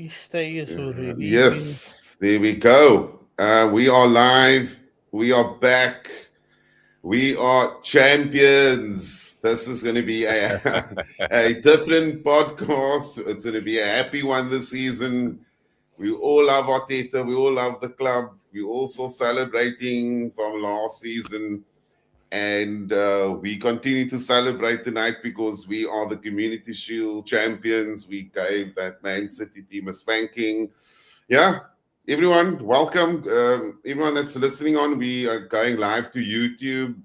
stay so ready. Yes, there we go. We are live. We are back. We are champions. This is going to be a different podcast. It's going to be a happy one this season. We all love Arteta. We all love the club. We're also celebrating from last season. And we continue to celebrate tonight because we are the Community Shield champions. We gave that Man City team a spanking. Yeah, everyone, welcome. Everyone that's listening on, we are going live to YouTube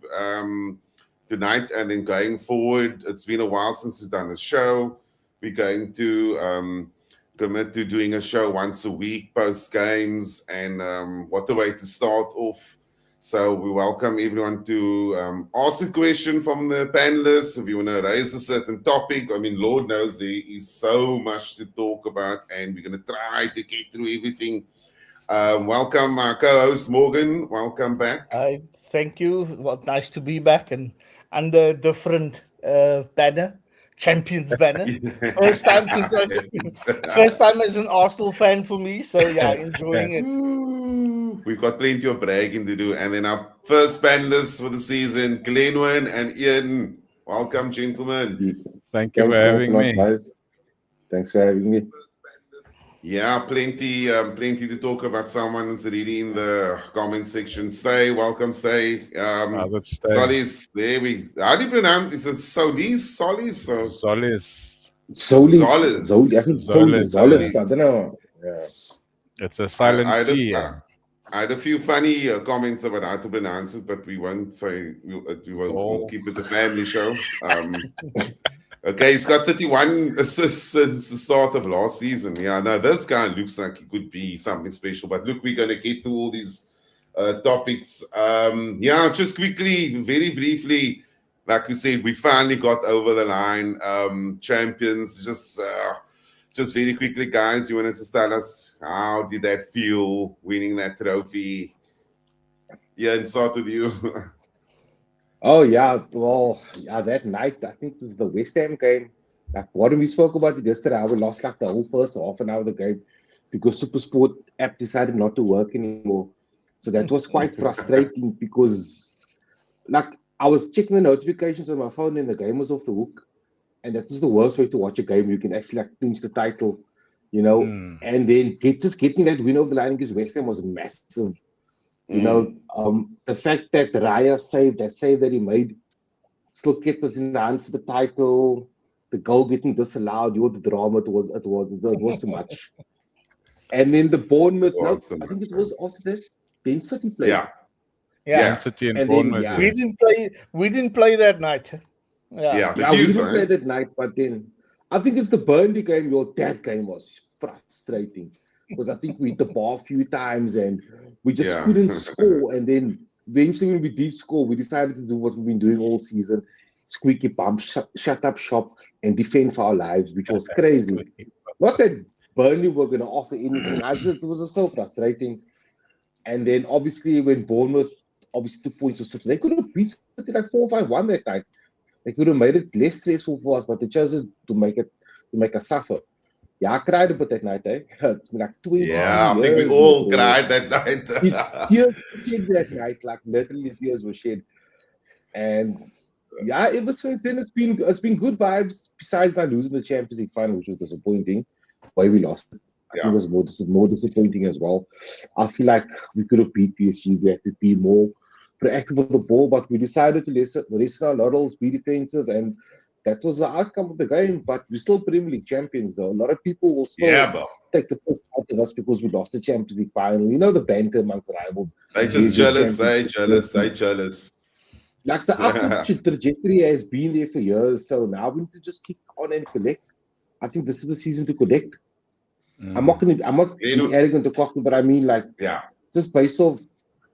tonight and then going forward. It's been a while since we've done a show. We're going to commit to doing a show once a week, post games, and what a way to start off. So we welcome everyone to ask a question from the panelists. If you want to raise a certain topic, I mean, Lord knows there is so much to talk about, and we're going to try to get through everything. Welcome, our co-host Morgan. Welcome back. I thank you. Well, nice to be back and under different banner, champions banner. First time since I've first time as an Arsenal fan for me. So yeah, enjoying it. We've got plenty of bragging to do. And then our first panelists for the season, Glenwin and Ian. Welcome, gentlemen. Thank you for having me. Guys. Thanks for having me. Yeah, plenty to talk about. Someone's really in the comment section. Stay, welcome, stay. Solis, there we. How do you pronounce? Is it Solis? Solis? Solis. Solis. I don't know. Yeah. It's a silent T. I had a few funny comments about how to pronounce it, but we won't say. We'll keep it a family show. Okay, he's got 31 assists since the start of last season. Yeah, now this guy looks like he could be something special. But look, we're going to get to all these topics. Yeah, just quickly, very briefly, like we said, we finally got over the line. Champions, just very quickly, guys, you want to just tell us how did that feel, winning that trophy? Yeah, and start with you. Oh, yeah. Well, yeah, that night, I think this is the West Ham game. Like, what we spoke about it yesterday, we lost like the whole first half an hour of the game because SuperSport app decided not to work anymore. So that was quite frustrating because, like, I was checking the notifications on my phone and the game was off the hook. And that is the worst way to watch a game. You can actually like clinch the title, you know, and then getting that win over the line against West Ham was massive. You know, the fact that Raya saved that he made still kept us in the hunt for the title. The goal getting disallowed, the drama, it was too much. And then the Bournemouth, I think it was after that, then City played. Yeah. City and Bournemouth. We didn't play that night. We didn't play that night, but then I think it's the Burnley game. That game was frustrating because I think we hit the bar a few times and we just couldn't score. And then eventually, when we did score, we decided to do what we've been doing all season: squeaky bump, shut up shop, and defend for our lives, which was crazy. Not that Burnley were going to offer anything. It was just so frustrating. And then obviously, when Bournemouth took points of City, they could have beat City like 4-5-1 that night. They could have made it less stressful for us, but they chose to make us suffer. Yeah, I cried a bit that night, eh? It's been like 20 years. Yeah, I think we all cried that night. Tears were shed that night, like literally tears were shed. And yeah, ever since then it's been good vibes. Besides not losing the Champions League final, which was disappointing, why we lost it. I think it was more disappointing as well. I feel like we could have beat PSG. We had to be more proactive with the ball, but we decided to rest our laurels, be defensive, and that was the outcome of the game. But we're still Premier League champions, though. A lot of people will still take the piss out of us because we lost the Champions League final. You know the banter among the rivals. They just jealous. Like the upward trajectory has been there for years, so now we need to just kick on and collect. I think this is the season to collect. I'm not being arrogant or cocky, but I mean, like, just based off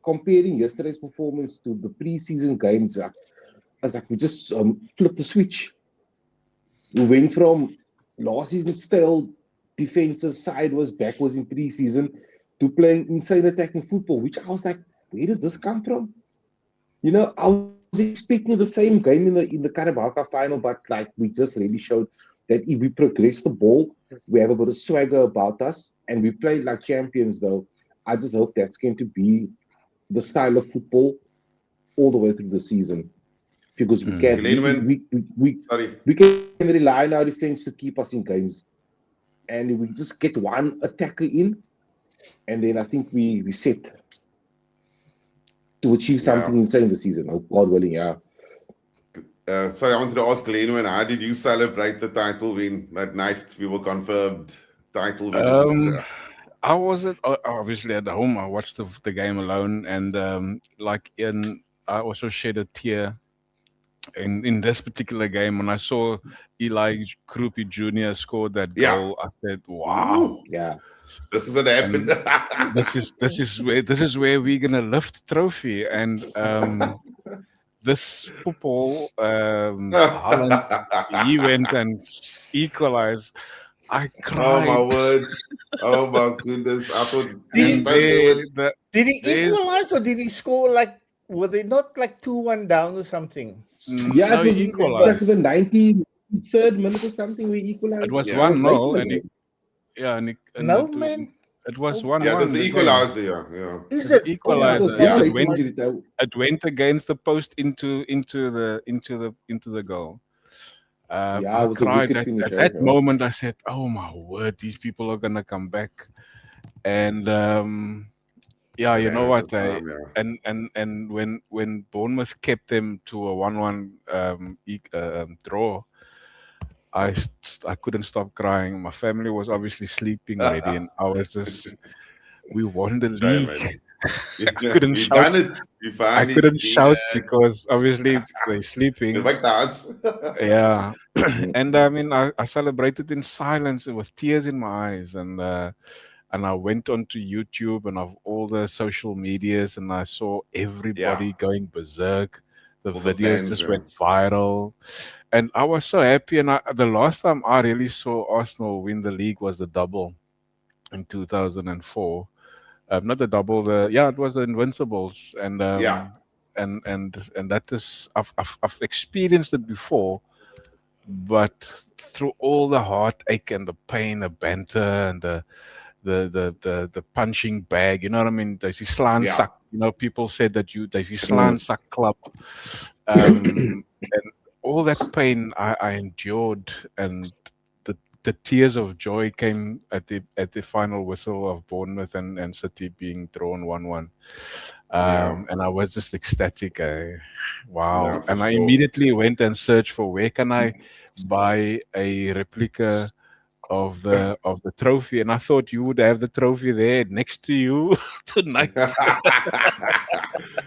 comparing yesterday's performance to the preseason games, I was like, we just flipped the switch. We went from last season's stale defensive sideways, backwards in preseason to playing insane attacking football, which I was like, where does this come from? You know, I was expecting the same game in the Carabao Cup final, but like we just really showed that if we progress the ball, we have a bit of swagger about us, and we play like champions. Though I just hope that's going to be the style of football all the way through the season, because we can we can rely on our defense to keep us in games, and if we just get one attacker in, and then I think we set to achieve something insane this season. Oh, God willing, yeah. Sorry, I wanted to ask Glenwin, how did you celebrate the title win that night? We were confirmed title winners. I wasn't obviously at home. I watched the game alone, and I also shed a tear in this particular game when I saw Eli Krupi Jr. scored that goal. I said, "Wow, Ooh, yeah, this is what happened. this is where we're gonna lift the trophy." And this football, Haaland, he went and equalized. I cried. Oh my word! Oh my goodness! I thought did he equalize or did he score? Like, were they not like 2-1 down or something? Yeah, no, it was equalized. Like the 93rd minute or something. We equalized. It was 1-0, no man. It was 1-1. Yeah, there's the equalizer. Yeah. Is it equalizer? It went against the post into the goal. I cried at that moment. I said, "Oh my word, these people are gonna come back." And you know what? And when Bournemouth kept them to a 1-1 draw, I couldn't stop crying. My family was obviously sleeping already, and I was just, we won the league. I couldn't shout. I couldn't shout because obviously they're sleeping. Yeah, and I mean, I celebrated in silence with tears in my eyes, and I went onto YouTube and of all the social medias, and I saw everybody going berserk. The videos just went viral, and I was so happy. And the last time I really saw Arsenal win the league was the double in 2004. Not the double. It was the Invincibles, and and that is I've experienced it before, but through all the heartache and the pain, the banter, and the punching bag, you know what I mean? There's this slaan sak. You know, people said that there's this slaan sak club, and all that pain I endured, and the tears of joy came at the final whistle of Bournemouth and City being drawn 1-1. And I was just ecstatic. Wow. And I immediately went and searched for where can I buy a replica of the trophy, and I thought you would have the trophy there next to you tonight.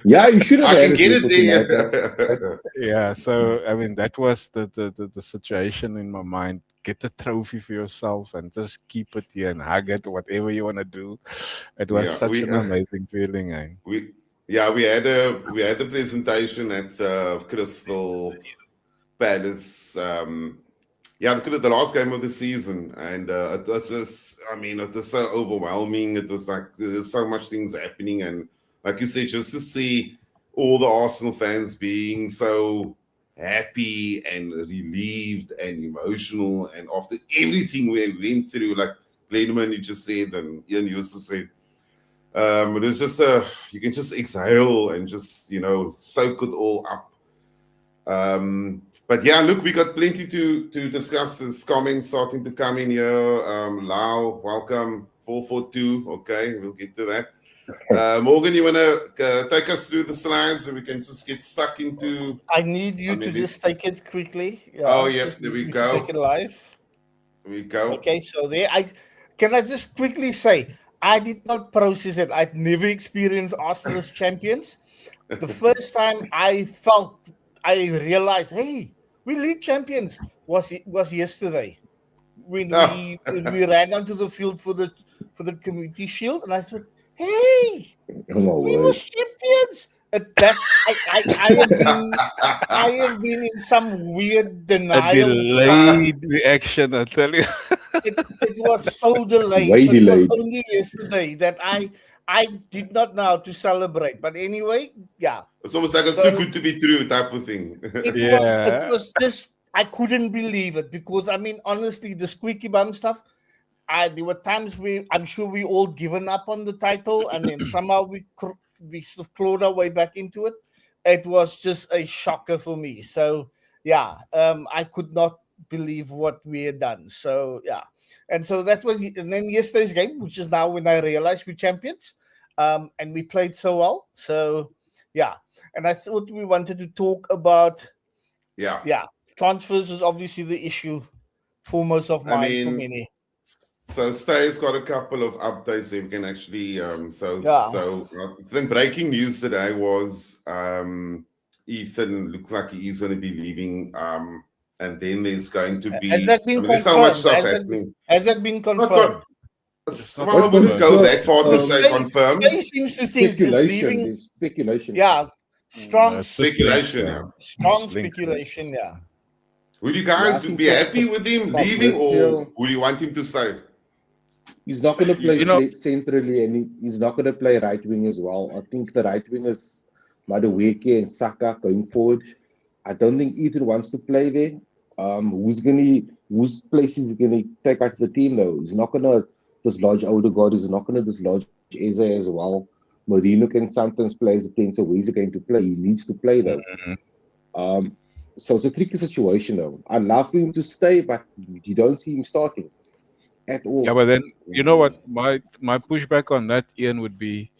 Yeah, you should have. I can get it there. Yeah, so I mean that was the situation in my mind. Get the trophy for yourself and just keep it here and hug it, whatever you want to do. It was such an amazing feeling. We had the presentation at the Crystal Palace. The last game of the season, and it was just, I mean, it was so overwhelming. It was like there's so much things happening, and like you said, just to see all the Arsenal fans being so happy and relieved and emotional, and after everything we went through, like Glenwin, you just said, and Ian used to say, it was just you can just exhale and just soak it all up. But yeah, look, we got plenty to discuss. There's comments starting to come in here. Lau, welcome. 442. Okay, we'll get to that. Morgan, you want to take us through the slides and we can just get stuck into... I need you to just take it quickly. There we go. Take it live. There we go. Okay, so there. Can I just quickly say, I did not process it. I'd never experienced Arsenal as champions. The first time I realized, hey, we league champions was yesterday when we ran onto the field for the Community Shield, and I thought, hey, we were champions. I have been in some weird denial. A delayed reaction, I tell you. It was so delayed. It was only yesterday that I did not know how to celebrate. But anyway, yeah. It's almost like it's too good to be true type of thing. It was just I couldn't believe it because I mean, honestly, the squeaky bum stuff. There were times I'm sure we all given up on the title, and then somehow we sort of clawed our way back into it. It was just a shocker for me. So yeah, I could not believe what we had done. So yeah, and so that was, and then yesterday's game, which is now when I realized we're champions, and we played so well. So yeah, and I thought we wanted to talk about transfers is obviously the issue foremost of mind for many. So Stay's got a couple of updates that we can actually. So I think breaking news today was Ethan looks like he is going to be leaving, and then there's going to be. Has that been confirmed? There's so much stuff happening. Has that been confirmed? Well, I wouldn't go that far to say confirmed. Stay seems to think he's leaving. Speculation. Yeah, strong speculation. Yeah. Strong speculation. Yeah. Would you guys be happy with him leaving, or would you want him to stay? He's not going to play centrally, and he's not going to play right wing as well. I think the right wing is Madueke and Saka going forward. I don't think Ethan wants to play there. Whose place is he going to take out of the team though? He's not going to dislodge Odegaard. He's not going to dislodge Eze as well. Mourinho can sometimes play as a 10, so where's he going to play? He needs to play though. So it's a tricky situation though. I'd love for him to stay, but you don't see him starting at all. Yeah, but then you know what? My pushback on that, Ian, would be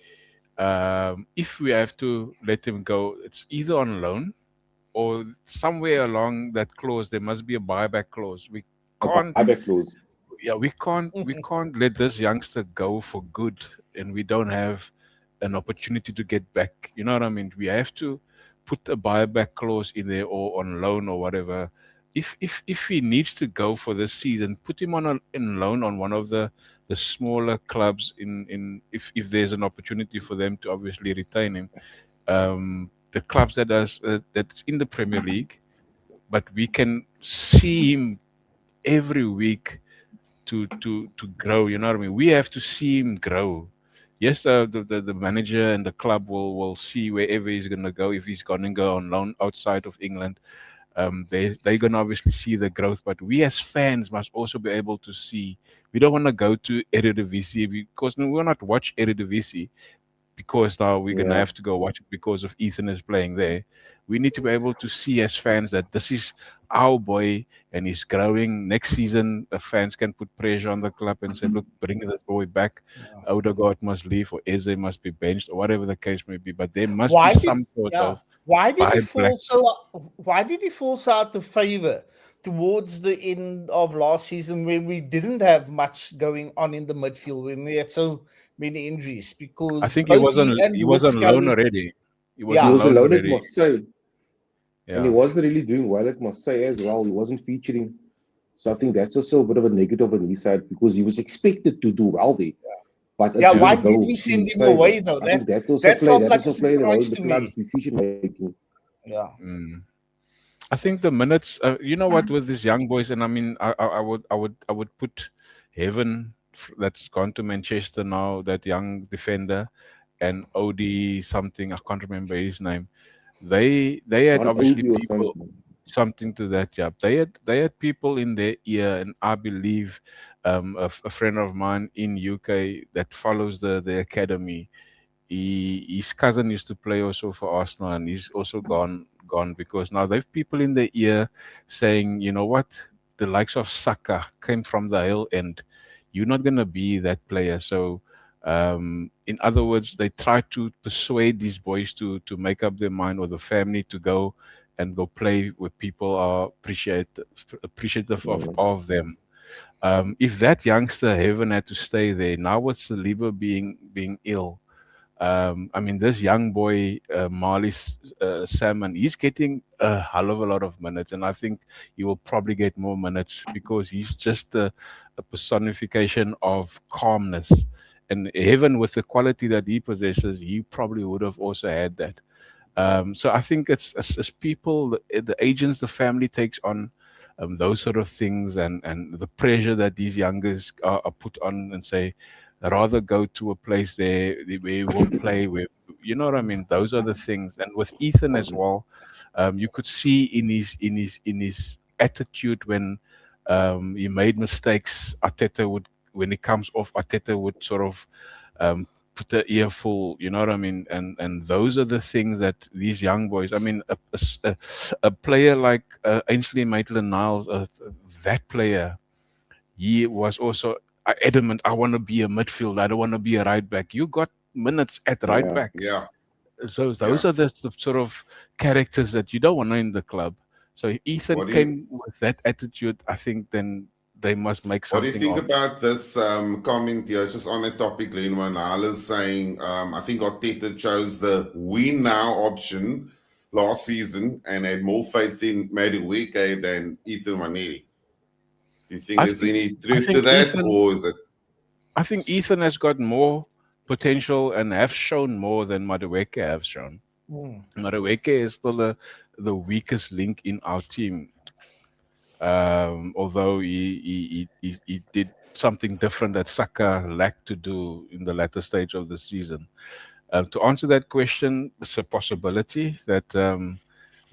if we have to let him go, it's either on loan or somewhere along that clause there must be a buyback clause. We can't buyback clause. Yeah, we can't let this youngster go for good and we don't have an opportunity to get back. You know what I mean? We have to put a buyback clause in there or on loan or whatever. If he needs to go for this season, put him in loan on one of the smaller clubs if there's an opportunity for them to obviously retain him. The clubs that's in the Premier League, but we can see him every week to grow. You know what I mean? We have to see him grow. Yes, the manager and the club will see wherever he's going to go. If he's going to go on loan outside of England, they're going to obviously see the growth. But we as fans must also be able to see. We don't want to go to Eredivisie because we will not watch Eredivisie because now we're going to have to go watch it because of Ethan is playing there. We need to be able to see as fans that this is our boy and he's growing. Next season, the fans can put pressure on the club and say, look, bring this boy back. Odegaard must leave or Eze must be benched or whatever the case may be. But there must be some sort of... Why did he fall so out of favor towards the end of last season where we didn't have much going on in the midfield when we had so many injuries? Because I think he was on loan already. He was on loan at Marseille. Yeah. And he wasn't really doing well at Marseille as well. He wasn't featuring. So I think that's also a bit of a negative on his side because he was expected to do well there. But why did we send him away though? That also played a role in the club's decision making. Yeah. I think the minutes, you know what, with these young boys, and I mean, I would put Heaven that's gone to Manchester now, that young defender, and OD something, I can't remember his name. They had obviously people, something to that job. They had people in their ear, and I believe a friend of mine in UK that follows the academy. His cousin used to play also for Arsenal, and he's also gone because now they've people in their ear saying, you know what, the likes of Saka came from the hill end. You're not gonna be that player. So in other words, they try to persuade these boys to make up their mind, or the family to go play where people are appreciative of them. If that youngster Heaven had to stay there, now with Saliba being ill, I mean, this young boy, Marley Salmon, he's getting a hell of a lot of minutes, and I think he will probably get more minutes because he's just a personification of calmness. And Heaven, with the quality that he possesses, he probably would have also had that. So I think it's as people, the agents, the family takes on those sort of things, and the pressure that these youngers are put on, and say, rather go to a place there where you won't play, where, you know what I mean? Those are the things. And with Ethan as well, you could see in his attitude when he made mistakes. Arteta would, when he comes off, Arteta would sort of put the earful, you know what I mean? And those are the things that these young boys, I mean, a player like Ainsley Maitland-Niles, that player, he was also adamant, I want to be a midfielder, I don't want to be a right back. You got minutes at right back. Yeah. So those are the sort of characters that you don't want in the club. So if Ethan came with that attitude, I think then they must make something. What do you think about this comment here, just on the topic, Glenwin? Is saying, I think Arteta chose the win now option last season and had more faith in Madueke than Ethan Waneri. Do you think there's any truth to that, or is it? I think Ethan has got more potential and have shown more than Madueke have shown. Madueke is still the weakest link in our team. Although he did something different that Saka lacked to do in the latter stage of the season. To answer that question, it's a possibility that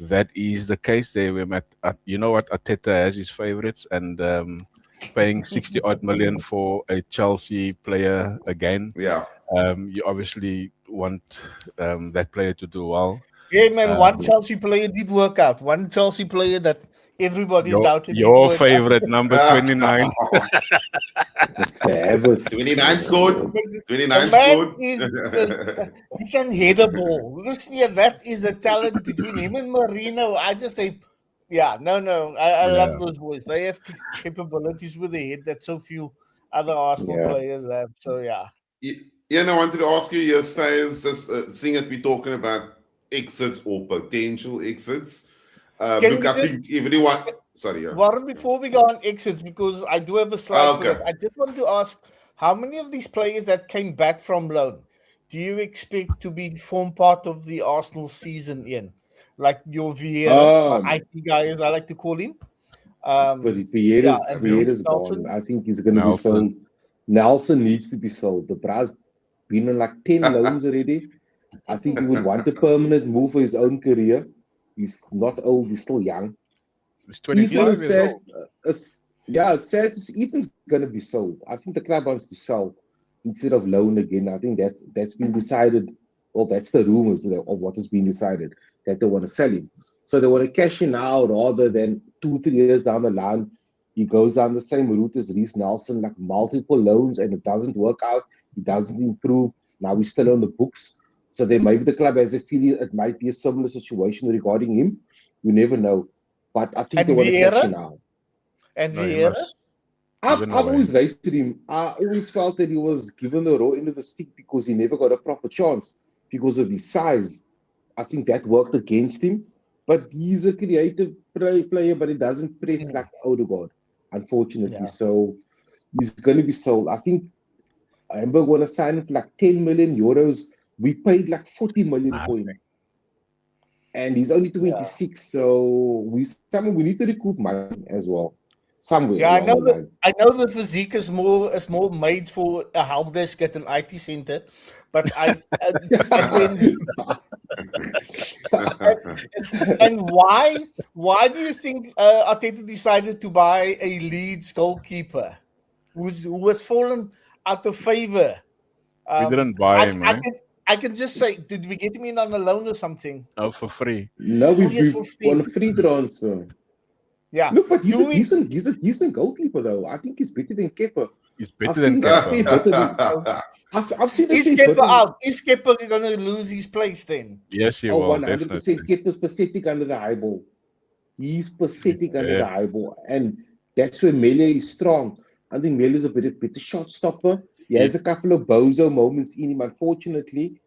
that is the case. There, you know what, Arteta has his favourites, and paying 60 odd million for a Chelsea player again. Yeah. You obviously want that player to do well. Yeah, man. One Chelsea player did work out. One Chelsea player that everybody doubted. Your favorite, number 29. 29 scored. 29 scored. He can head a ball. Listen, that is a talent between him and Marino. I just say, I love those boys. They have capabilities with the head that so few other Arsenal players have. So, I wanted to ask you yesterday, seeing that we're talking about exits or potential exits. Look, I think everyone. Sorry, Warren, before we go on exits, because I do have a slide for that, I just want to ask, how many of these players that came back from loan do you expect to form part of the Arsenal season, Ian? Like your Vieira, IT guy, as I like to call him. Vieira's gone. I think he's going to be sold. Nelson needs to be sold. The bra's been on like 10 loans already. I think he would want a permanent move for his own career. He's not old, he's still young. He's 25 years old. It's sad to see Ethan's going to be sold. I think the club wants to sell instead of loan again. I think that's been decided. Well, that's the rumors of what has been decided, that they want to sell him. So they want to cash him out rather than 2-3 years down the line. He goes down the same route as Reece Nelson, like multiple loans, and it doesn't work out. He doesn't improve. Now he's still on the books. So then maybe the club has a feeling it might be a similar situation regarding him. You never know. But I think they want to cash him out. And Vieira? I've always rated him. I always felt that he was given the raw end of the stick because he never got a proper chance because of his size. I think that worked against him. But he's a creative player, but he doesn't press like Odegaard, unfortunately. Yeah. So he's going to be sold. I think Hamburg want to sign him for like 10 million euros. We paid like 40 million for him. And he's only 26, so we need to recoup money as well. Somewhere. Yeah, I know the physique is more made for a help desk at an IT center, but and why do you think Arteta decided to buy a Leeds goalkeeper who has fallen out of favor? We didn't buy him, right? I can just say, did we get him in on a loan or something? Oh, for free. No, we've on a free transfer. Yeah. Look, but he's a decent goalkeeper, though. I think he's better than Kepa. He's better than Kepa. I've seen Is Kepa out? Is Kepa going to lose his place then? Yes, he will. 100%. Kepa's pathetic under the eyeball. He's pathetic under the eyeball. And that's where Mele is strong. I think Mele is a better shot stopper. He has a couple of bozo moments in him, unfortunately.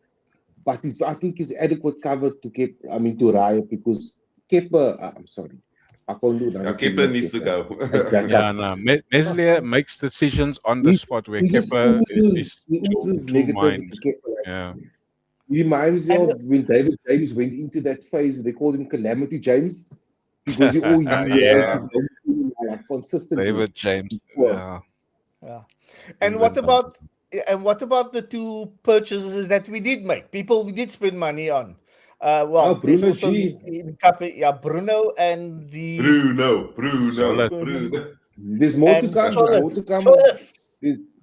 But I think he's adequate cover to Raya, because Kepa, I'm sorry. Kepa needs to go. Meslier makes decisions on the spot where Kepa is too mind. Yeah. He reminds me of when David James went into that phase where they called him Calamity James, because he always has consistently. David James. Yeah. And what about the two purchases that we did make? We did spend money on. Well, there's Bruno also G. in Cafe, yeah, Bruno and the Bruno. There's more to and come. There's more to come. Solis.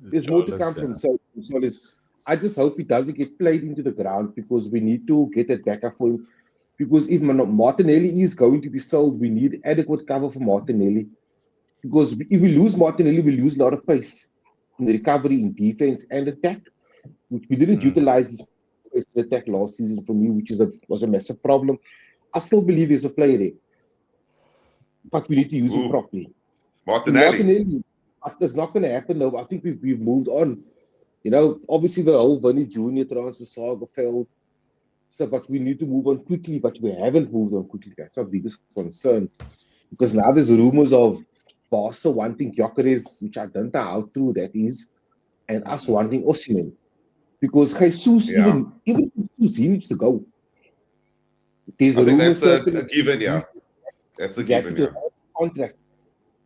There's more to come from Solis. I just hope he doesn't get played into the ground because we need to get that backup for him. Because if Martinelli is going to be sold, we need adequate cover for Martinelli. Because if we lose Martinelli, we lose a lot of pace in the recovery, in defense, and attack, which we didn't utilize this pace in attack last season for me, which was a massive problem. I still believe there's a player there, but we need to use him properly. Martinelli, that's not going to happen though. I think we've moved on. You know, obviously the whole Bunny Junior transfer saga failed. So, but we need to move on quickly, but we haven't moved on quickly. That's our biggest concern. Because now there's rumors of Barca wanting Gyökeres, which I don't know how true that is, and us wanting Osimhen. Because Jesus, even Jesus, he needs to go. There's I think rumor that's a given, yeah. That's a given, yeah. Contract.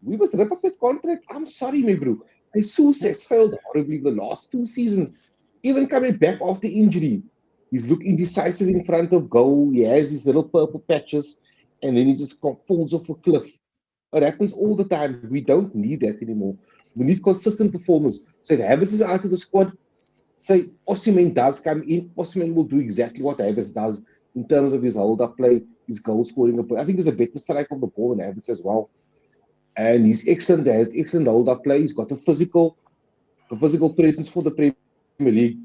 We must rip up that contract. I'm sorry, my bro. Jesus has failed horribly the last 2 seasons. Even coming back after injury, he's looking indecisive in front of goal. He has his little purple patches, and then he just falls off a cliff. It happens all the time. We don't need that anymore. We need consistent performance. So if Havertz is out of the squad, say Osimhen does come in. Osimhen will do exactly what Havertz does in terms of his hold-up play, his goal-scoring. I think he's a better strike of the ball than Havertz as well. And he's excellent. He has excellent hold-up play. He's got a physical presence for the Premier League.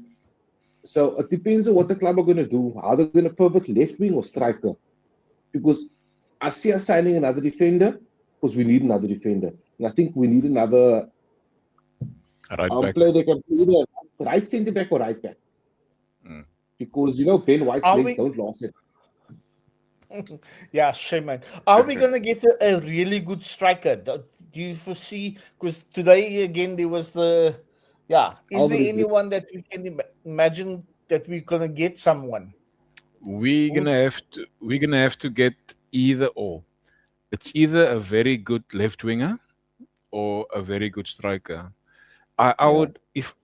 So it depends on what the club are going to do. How they're going to pivot left wing or striker. Because I see us signing another defender because we need another defender. And I think we need another player that can play either right centre back or right back. Because, Ben White's legs don't last it. Yeah, shame, man. Are we going to get a really good striker? Do you foresee? Because today, again, there was the... Yeah. Is there anyone that we can imagine that we're going to get someone? We're gonna have to get either or. It's either a very good left winger or a very good striker. I would, if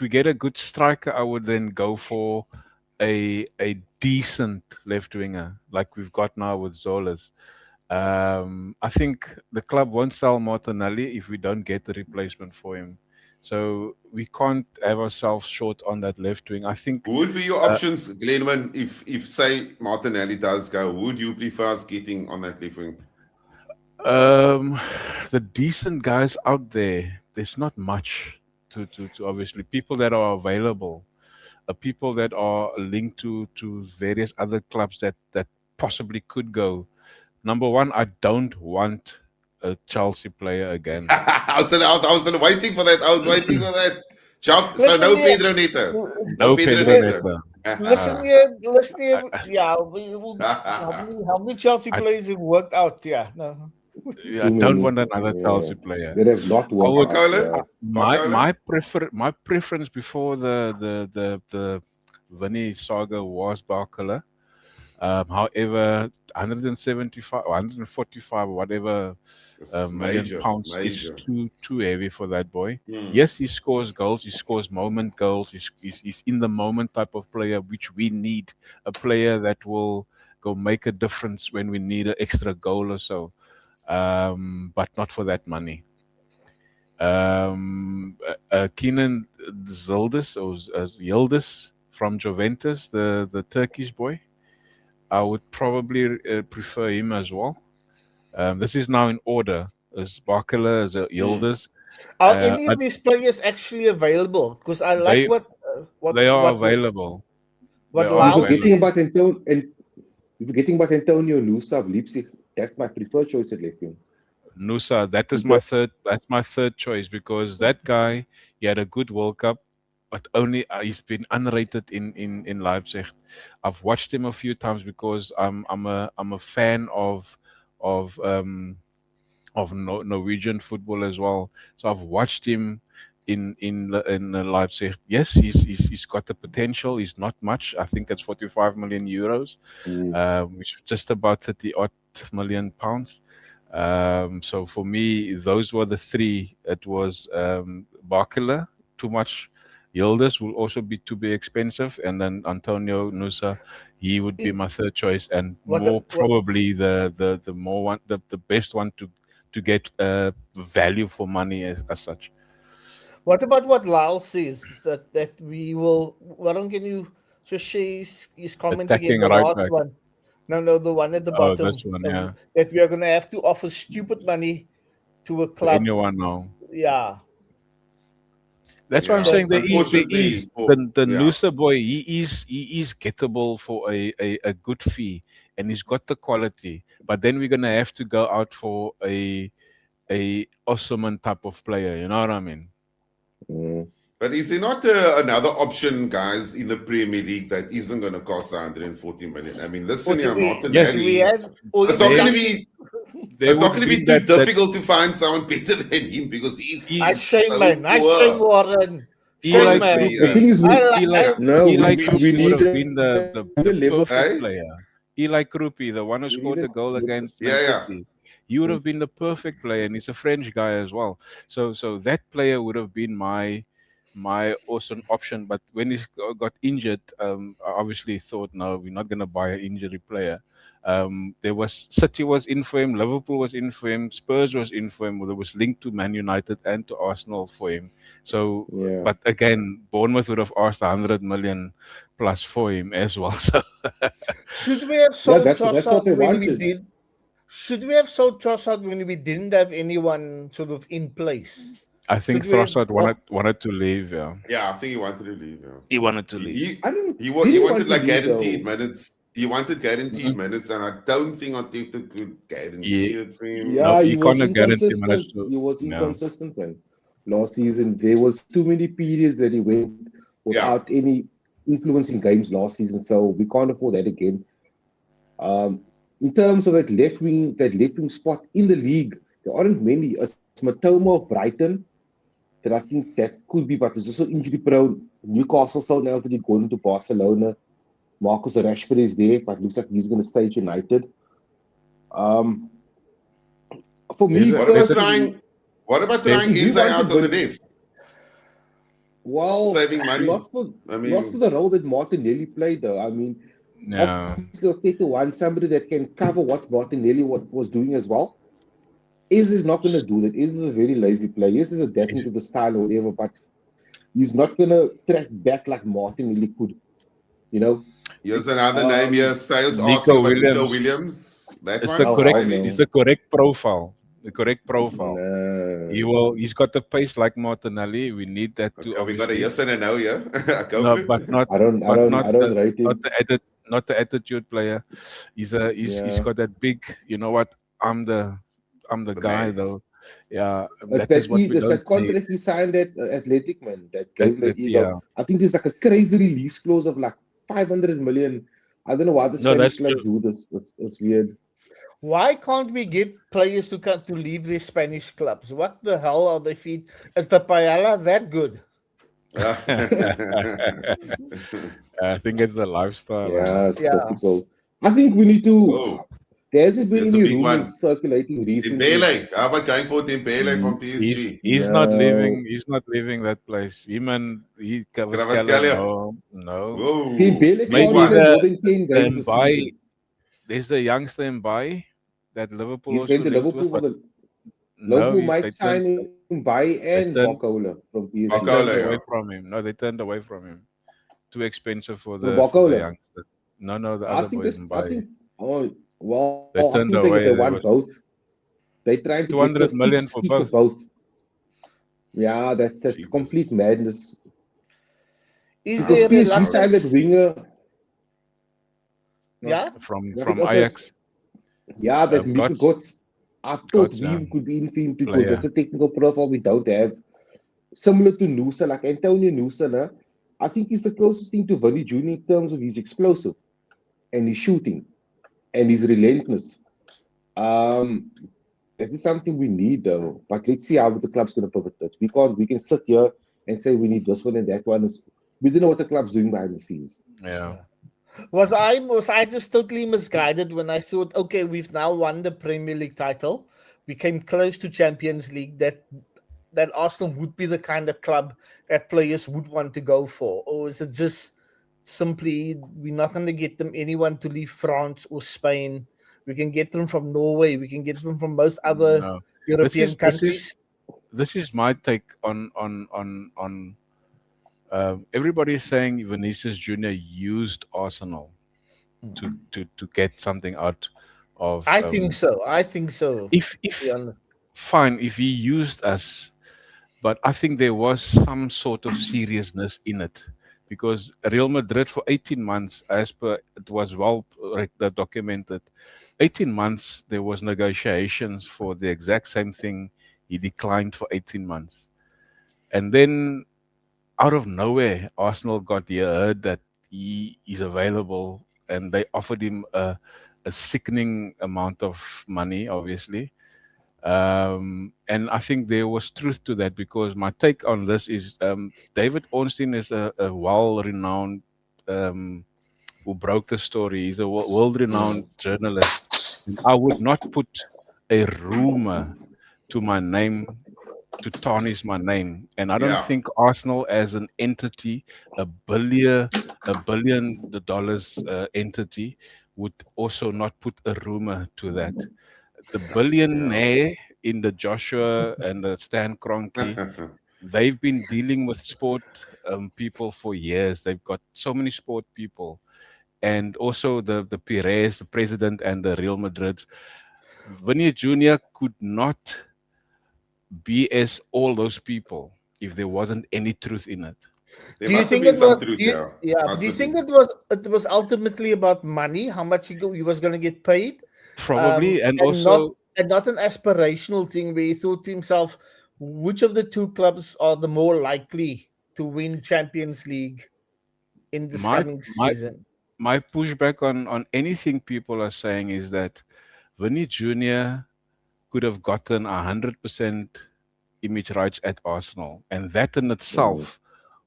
we get a good striker, I would then go for a decent left winger like we've got now with Zolas. I think the club won't sell Martinelli if we don't get the replacement for him. So we can't have ourselves short on that left wing. I think. Who would be your options, Glenwin, if say Martinelli does go? Who would you prefer us getting on that left wing? The decent guys out there. There's not much to obviously people that are available, people that are linked to various other clubs that possibly could go. Number one, I don't want a Chelsea player again. I was waiting for that. I was waiting for that. So no Pedro Neto. No Pedro Neto. Listen here. Yeah, how many Chelsea players have worked out? Yeah, no. Yeah, I don't want another Chelsea player. They have not worked out. My preference before the Vinny saga was Barkala. However, 175 or 145 or whatever million pounds is too heavy for that boy. Yes, he scores goals. He scores moment goals. He's in the moment type of player, which we need. A player that will go make a difference when we need an extra goal or so. But not for that money. Kenan Yildiz from Juventus, the Turkish boy. I would probably prefer him as well. This is now in order. As Barkala, as Yildiz. Are any of these players actually available? Because I like what they are available. What If you're getting about Antonio Nusa of Leipzig, that's my preferred choice at left wing. Nusa, that is my third. That's my third choice because that guy, he had a good World Cup, but only he's been underrated in Leipzig. I've watched him a few times because I'm a fan of Norwegian football as well. So I've watched him in Leipzig. Yes, he's got the potential. He's not much. I think it's 45 million euros, which is just about 30 odd million pounds. So for me, those were the three. It was Barkala, too much Yildiz will also be to be expensive, and then Antonio Nusa, he would be my third choice, and more probably the more one the best one to get value for money as such. What about what Lal says that we will? Why don't can you just share his comment again? Attacking The right last back. one. No, the one at the Oh, bottom. this one, yeah. That we are going to have to offer stupid money to a To club. anyone now. Yeah. That's what I'm saying. There is the yeah. Noosa boy. He is gettable for a good fee, and he's got the quality. But then we're gonna have to go out for a Osman type of player. You know what I mean? But is there not another option, guys, in the Premier League that isn't going to cost 140 million? I mean, listen here, Martinelli. It's not going to be. It's not going to be too difficult to find someone better than him because he's so man. I shame Warren. Honestly, the thing is, Eli Krupi would have been the level perfect player. Eli Krupi, the one who scored the goal against Man City. He would have been the perfect player, and he's a French guy as well. So that player would have been my awesome option. But when he got injured, I obviously thought, no, we're not going to buy an injury player. There was City was in for him, Liverpool was in for him, Spurs was in for him. There was linked to Man United and to Arsenal for him. So, but again, Bournemouth would have asked 100 million plus for him as well. So should we have sold Trossard when we did? Should we have sold Trossard when we didn't have anyone sort of in place? I think Trossard wanted to leave. Yeah. Yeah, I think he wanted to leave. Yeah. He wanted to leave. He wanted like guaranteed minutes. He wanted guaranteed minutes, and I don't think Arteta could guarantee it for him. Yeah, he was inconsistent. He was inconsistent then. Last season, there was too many periods that he went without any influence in games last season, so we can't afford that again. In terms of that left wing spot in the league, there aren't many. It's Matoma of Brighton that I think that could be, but it's also injury prone. Newcastle sold now that he's going to Barcelona. Marcus Rashford is there, but looks like he's going to stay at United. For me, what about trying inside out on the left? Well, saving money. Not for the role that Martinelli played, though. I mean, obviously, somebody that can cover what Martinelli was doing as well. Is not going to do that. Is a very lazy player. Is adapting to the style or whatever, but he's not going to track back like Martinelli could. You know. Here's another name here. Sales Nico Williams. It's the correct profile. The correct profile. No. He's got the pace like Martinelli. We need that too. Okay, we got a yes and a no, yeah. But not. I don't rate him. Not the attitude player. He's got that big. You know what? I'm the guy man. Though. Yeah, that's that contract he signed at Athletic, man. That gave the ego. I think there's like a crazy release clause of like 500 million. I don't know why the Spanish clubs do this. It's weird. Why can't we get players to leave these Spanish clubs? What the hell are they feed? Is the paella that good? I think it's the lifestyle. Yeah, it's difficult. I think we need to. There hasn't been any rumors circulating recently. Dembele, how about going for Dembele from PSG? He's not leaving. He's not leaving that place. He covers No. Dembele can't even more than 10 games a season. There's a youngster in Bay that Liverpool. He's going to Liverpool. Liverpool might sign him Bay and Bacola from PSG. They turned away from him. No, they turned away from him. Too expensive for the youngster. No, the other boys in Bay. Well, I think they want both. They trying to 200 million for both. Yeah, that's complete madness. Is there PSG signed that winger? Yeah, from Ajax. Yeah, that Niekerk. I thought we could be in for him because that's a technical profile we don't have. Similar to Nusa, like Antonio Nusa, I think he's the closest thing to Vinny Jr. in terms of his explosive and his shooting. And he's relentless. That is something we need, though. But let's see how the club's going to pivot it. We can sit here and say we need this one and that one. We don't know what the club's doing behind the scenes. Yeah. Was I just totally misguided when I thought, okay, we've now won the Premier League title. We came close to Champions League. That that Arsenal would be the kind of club that players would want to go for, or is it just simply we're not going to get them anyone to leave France or Spain? We can get them from Norway. We can get them from most other No. European countries. This is my take on everybody is saying Vinicius Junior used Arsenal to get something out of. I think so. If fine, if he used us, but I think there was some sort of seriousness in it, because Real Madrid for 18 months, as per it was well documented, 18 months there was negotiations for the exact same thing. He declined for 18 months, and then out of nowhere, Arsenal got heard that he is available, and they offered him a sickening amount of money, obviously. And I think there was truth to that, because my take on this is David Ornstein is a well-renowned who broke the story. He's a world-renowned journalist. And I would not put a rumor to my name to tarnish my name, and I don't think Arsenal as an entity, a billion dollars entity, would also not put a rumor to that. The billionaire in the Joshua and the Stan Kroenke, they've been dealing with sport people for years. They've got so many sport people, and also the Pires, the president, and the Real Madrid. Vinny Jr. could not BS all those people if there wasn't any truth in it. Do you think it was? Do you think it was ultimately about money? How much he was going to get paid? Probably, and also not an aspirational thing where he thought to himself, which of the two clubs are the more likely to win Champions League in this coming season? My pushback on anything people are saying is that Vinny Jr. could have gotten 100% image rights at Arsenal, and that in itself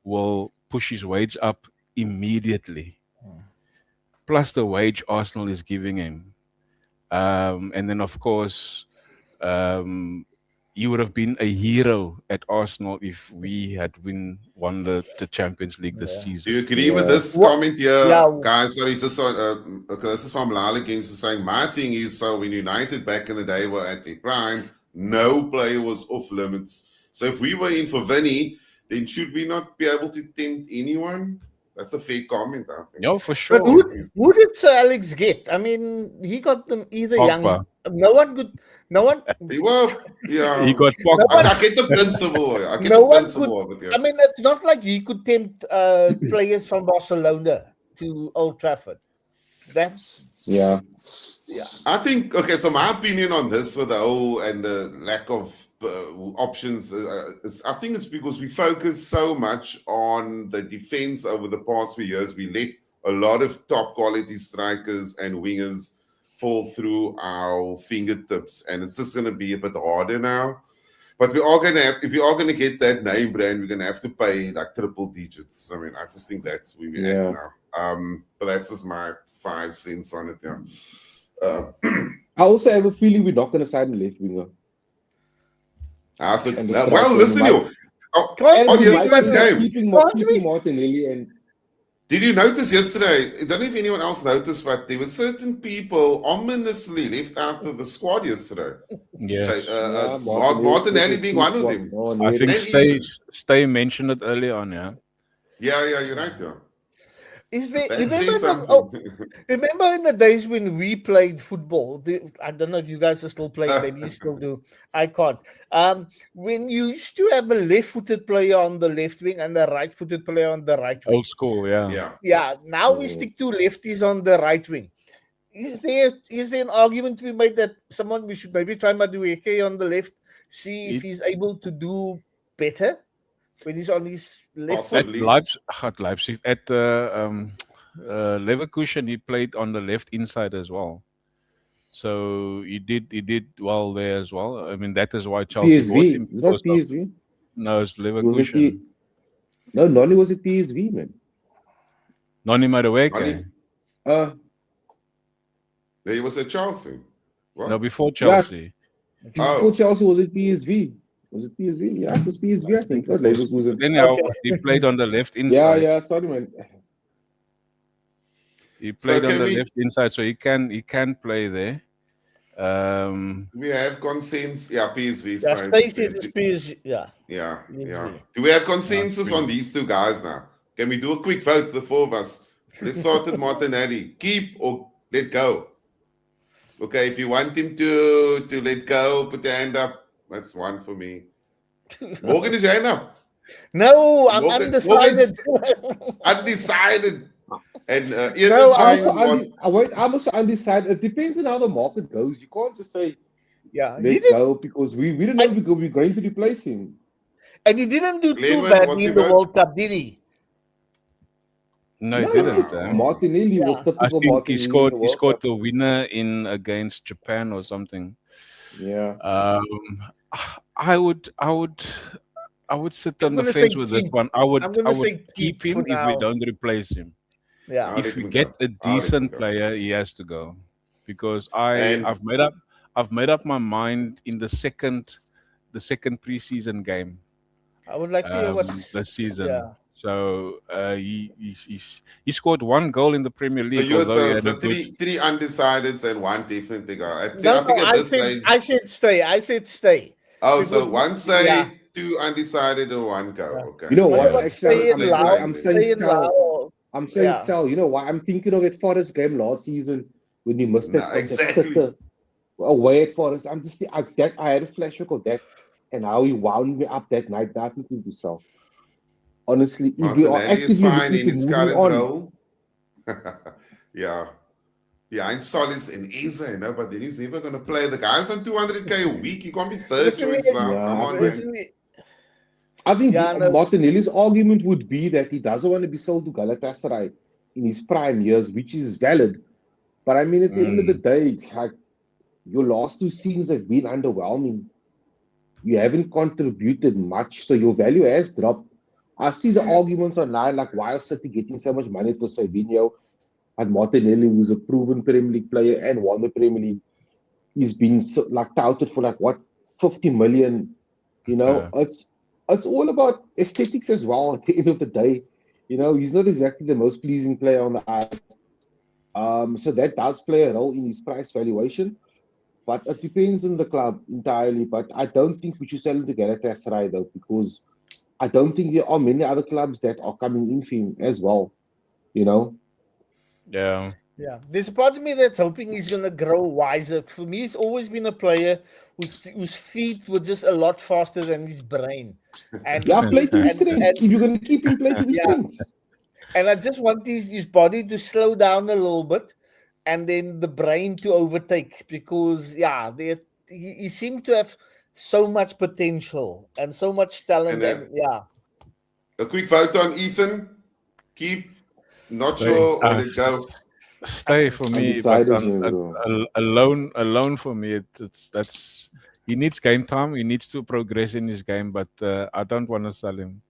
will push his wage up immediately. Plus the wage Arsenal is giving him. And then, of course, he would have been a hero at Arsenal if we had won the Champions League this season. Do you agree with this comment here? Guys, sorry, just so, okay, this is from Lala Games saying, my thing is, so when United back in the day were at their prime, no player was off limits. So if we were in for Vinny, then should we not be able to tempt anyone? That's a fair comment, I think. No, for sure. But who did Sir Alex get? I mean, he got them either young. No one. He got Pogba. I get the principle. I mean, it's not like he could tempt players from Barcelona to Old Trafford. That's I think, okay, so my opinion on this with the whole and the lack of options, I think it's because we focus so much on the defense over the past few years. We let a lot of top quality strikers and wingers fall through our fingertips, and it's just going to be a bit harder now. But we are going to have, if we are going to get that name brand, we're going to have to pay like triple digits. I mean, I just think that's where we're at now. But that's just my 5 cents on it. I also have a feeling we're not going to sign a left winger. Well, listen, on yesterday's game, Martinelli and. Did you notice yesterday? I don't know if anyone else noticed, but there were certain people ominously left out of the squad yesterday. Yes. Martinelli being one of them. I think Stay mentioned it earlier on, Yeah, you're right, Is there? Remember in the days when we played football? I don't know if you guys are still playing. Maybe you still do. I can't. When you used to have a left-footed player on the left wing and a right-footed player on the right wing. Old school, Yeah. Now we stick to lefties on the right wing. Is there an argument to be made that we should maybe try Madueke on the left, see if he's able to do better? When he's on his left at Leipzig, at Leverkusen, he played on the left inside as well. So he did well there as well. I mean, that is why Chelsea bought him. It's not PSV. No, it's Leverkusen. No, Noni was at PSV, man. Noni Madueke. He was at Chelsea. What? No, before Chelsea. Before Chelsea was at PSV. Was it PSV? Yeah, it was PSV, I think. Not Leverkusen. Anyhow, he played on the left inside. Yeah, sorry, man. He played on the left inside, so he can play there. We have consensus. Yeah, PSV. Yeah, Stacey is PSG. Yeah. Do we have consensus on these two guys now? Can we do a quick vote, the four of us? Let's start with Martinelli. Keep or let go? Okay, if you want him to let go, put your hand up. That's one for me. Morgan, is your hand up? No, I'm undecided. Undecided. And I'm also undecided. It depends on how the market goes. You can't just say let go because we don't know if we're going to replace him. And he didn't do too badly in the World Cup, did he? No, he didn't. Martinelli was typical. I think he scored the winner against Japan or something. Yeah. I would sit on the fence with this one. I would keep him if we don't replace him. Yeah. If we get a decent player, he has to go. Because I've made up my mind in the second preseason game. I would like to hear what's this season. Yeah. So he scored one goal in the Premier League. So three undecideds and one definitely go. I said stay. Oh, so one say, two undecided, and one go. Yeah. Okay. You know what? I'm saying sell. You know why? I'm thinking of that Forest game last season when he missed that sitter away at Forest. I had a flashback of that and how he wound me up that night. That thinking to sell. Honestly, if we are actively fine in his current on, role. Yeah, and Solis and Eza, but then he's never going to play. The guy's on 200K a week. You can't be third choice now. Come on, man. I think Martinelli's argument would be that he doesn't want to be sold to Galatasaray in his prime years, which is valid. But I mean, at the end of the day, like, your last two seasons have been underwhelming. You haven't contributed much, so your value has dropped. I see the arguments online, like why is City getting so much money for Savinho and Martinelli, who's a proven Premier League player and won the Premier League, he's been touted for 50 million. It's all about aesthetics as well. At the end of the day, he's not exactly the most pleasing player on the eye. So that does play a role in his price valuation, but it depends on the club entirely. But I don't think we should sell him to Galatasaray though, because I don't think there are many other clubs that are coming in for him as well, Yeah. Yeah. There's a part of me that's hoping he's going to grow wiser. For me, he's always been a player whose feet were just a lot faster than his brain. And play to his strengths. If you're going to keep him, play to his strengths. And I just want his body to slow down a little bit and then the brain to overtake because, he seemed to have so much potential and so much talent. A quick vote on Ethan. Keep. Not sure or let go. Stay for me, but alone for me. That's he needs game time. He needs to progress in his game, but I don't want to sell him.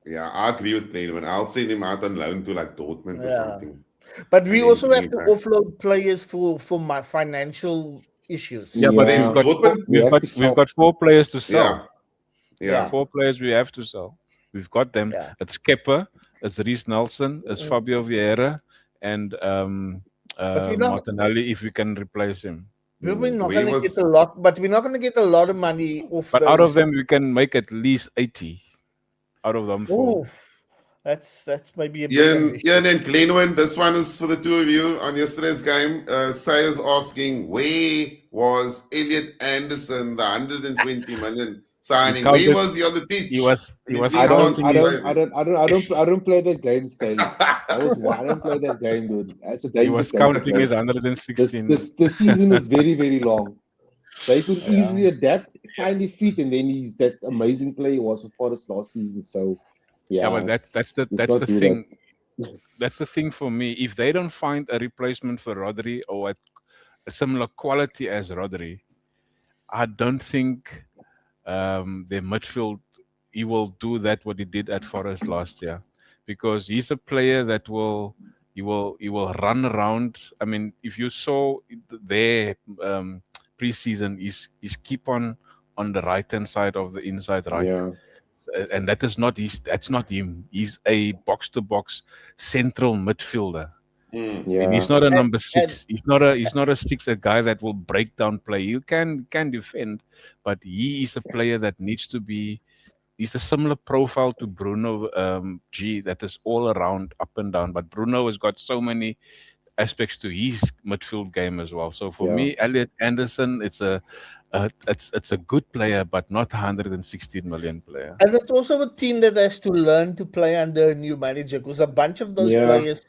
Yeah, I agree with Glenwin. I'll send him out on loan to Dortmund or something. But we also have to offload players for my financial issues. Yeah, but we've got 4 players to sell. Yeah. 4 players we have to sell. We've got them. Yeah. It's Kepa, it's Reece Nelson, it's Fabio Vieira, and Martinelli if we can replace him. We're not going to get a lot, but we're not going to get a lot of money off. But out of them, we can make at least 80. Out of them, 4. That's maybe a bit. Yeah, and then Glenwin, this one is for the two of you on yesterday's game. Sayers asking, where was Elliot Anderson, the 120 million signing? Where was he on the pitch? He was. I don't play that game, Steve. I don't play that game, dude. That's a he was counting his 116. The season is very, very long. They could easily adapt, find their feet, and then he's that amazing player he was for Forest last season. So, but that's the thing. That's the thing for me. If they don't find a replacement for Rodri or a similar quality as Rodri, I don't think their midfield he will do what he did at Forest last year, because he's a player that he will run around. I mean, if you saw their preseason, he's keep on on the right-hand side of the inside right. Yeah. And that's not him. He's a box-to-box central midfielder. Mm. And he's not a number 6. He's not a 6, a guy that will break down play. You can defend, but he is a player that needs to be. He's a similar profile to Bruno G, that is all around up and down. But Bruno has got so many aspects to his midfield game as well. So for me, Elliot Anderson, it's a good player, but not 116 million player. And it's also a team that has to learn to play under a new manager, because a bunch of those players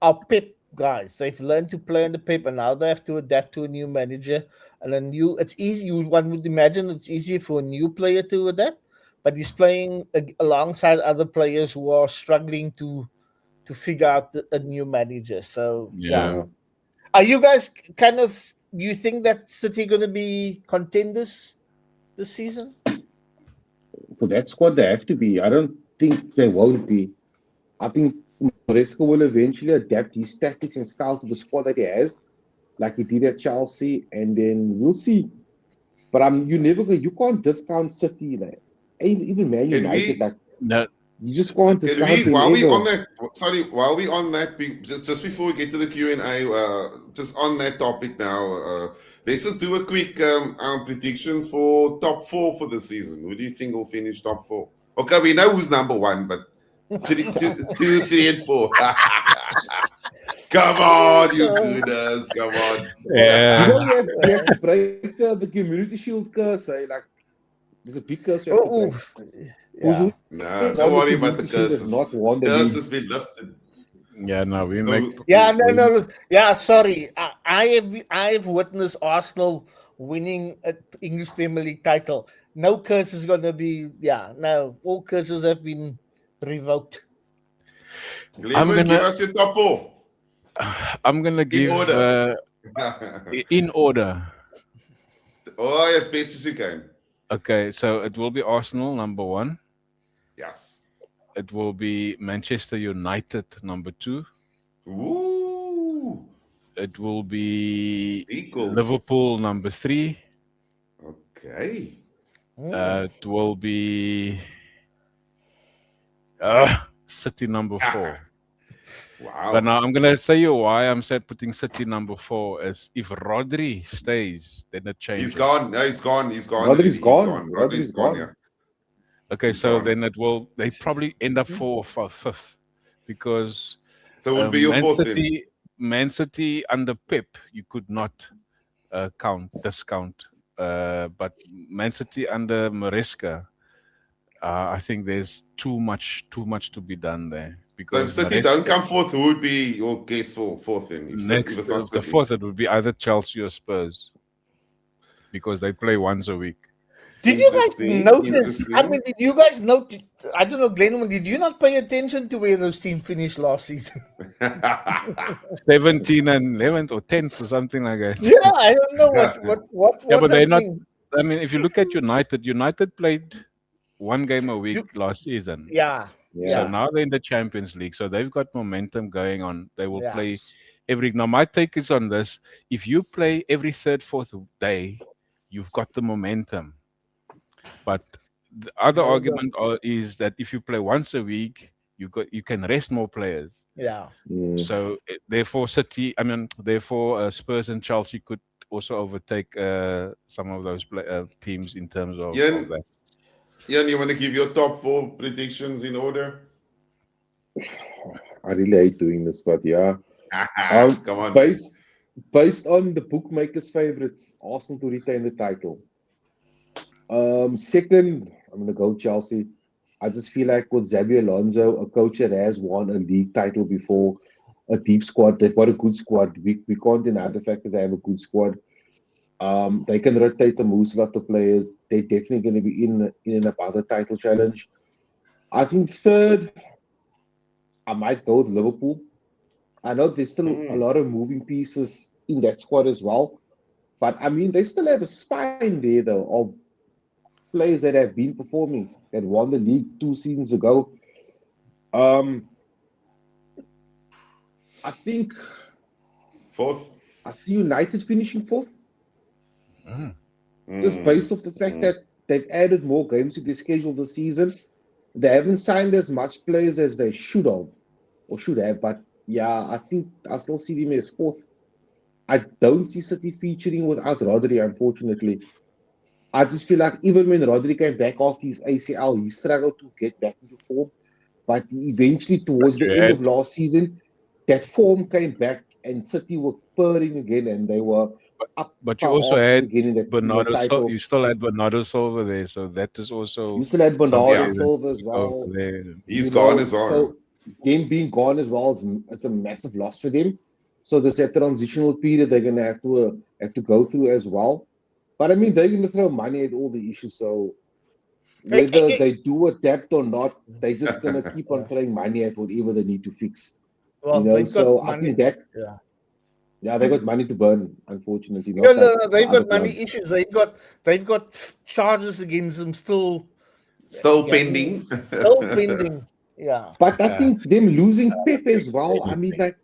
are Pep guys. They've learned to play under Pep, and now they have to adapt to a new manager. And then it's easy. One would imagine it's easier for a new player to adapt, but he's playing alongside other players who are struggling to figure out a new manager. So yeah. Are you guys kind of? Do you think that City going to be contenders this season? For that squad, they have to be. I don't think they won't be. I think Maresca will eventually adapt his tactics and style to the squad that he has, like he did at Chelsea, and then we'll see. But you can't discount City, like even Man United, you just can't discount them. While we on that, just before we get to the Q&A, just on that topic now, let's just do a quick predictions for top 4 for the season. Who do you think will finish top 4? Okay, we know who's number 1, but 2, 3, and 4. Come on, you gooders. Come on. Yeah. You know we have to break the Community Shield curse. Like, there's a big curse we have to break. Yeah. No, don't worry about the curses. Curse has been lifted. Yeah, no, we make. Yeah, no. Yeah, sorry. I have witnessed Arsenal winning an English Premier League title. No curse is going to be. Yeah, no. All curses have been revoked. Glenwin, give us your top 4. I'm gonna give in order. Oh, as best as you can. Okay, so it will be Arsenal number 1. Yes. It will be Manchester United number 2. Ooh. It will be Equals. Liverpool number 3. Okay. It will be City number 4. Wow. But now I'm gonna say you why I'm putting City number 4 is if Rodri stays, then it changes. He's gone. No, he's gone. Rodri's gone. Rodri's gone. Yeah. Okay, He's so gone. then they probably end up 4th or 5th, because so it would be your 4th. Man City under Pep, you could not discount. But Man City under Maresca, I think there's too much to be done there. Because so if City don't come 4th, who would be your guess for 4th then? The 4th, it would be either Chelsea or Spurs, because they play once a week. Did you guys notice? I mean, did you guys notice? I don't know, Glenwin, did you not pay attention to where those teams finished last season? 17 and 11th or 10th or something like that. Yeah, I don't know what. Yeah, but they're not. I mean, if you look at United played 1 game a week last season. Yeah. So now they're in the Champions League, so they've got momentum going on. They will play every. Now, my take is on this: if you play every 3rd, 4th day, you've got the momentum. But the other argument is that if you play once a week, you can rest more players. Yeah. So therefore, Spurs and Chelsea could also overtake some of those teams in terms of that. Jan, you want to give your top 4 predictions in order? I really hate doing this, but yeah. Come on. Based on the bookmakers' favorites, Arsenal to retain the title. Second, I'm going to go Chelsea. I just feel like with Xabi Alonso, a coach that has won a league title before, a deep squad, they've got a good squad. We can't deny the fact that they have a good squad. They can rotate the moves, a lot of players. They're definitely going to be in and about the title challenge. I think third, I might go with Liverpool. I know there's still a lot of moving pieces in that squad as well. But, I mean, they still have a spine there, though, of players that have been performing, that won the league 2 seasons ago. I think 4th. I see United finishing 4th. just based off the fact that they've added more games to their schedule this season. They haven't signed as much players as they should have. But yeah, I think I still see them as fourth. I don't see City featuring without Rodri, unfortunately. I just feel like even when Rodri came back off his ACL, he struggled to get back into form. But eventually, towards the end of last season, that form came back and City were purring again and they were up. But you also had again in that Bernardo title. You still had Bernardo Silva there, so that is also. You still had Bernardo Silva as well. He's gone as well. So them being gone as well is a massive loss for them. So there's that transitional period they're going to have to go through as well. But I mean, they're going to throw money at all the issues. So whether they do adapt or not, they're just going to keep on throwing money at whatever they need to fix. Well, so I think that. Yeah, they got money to burn, unfortunately. No, they've got money issues. They've got charges against them still pending. Still pending. Yeah. But I think them losing Pep as well. I mean, like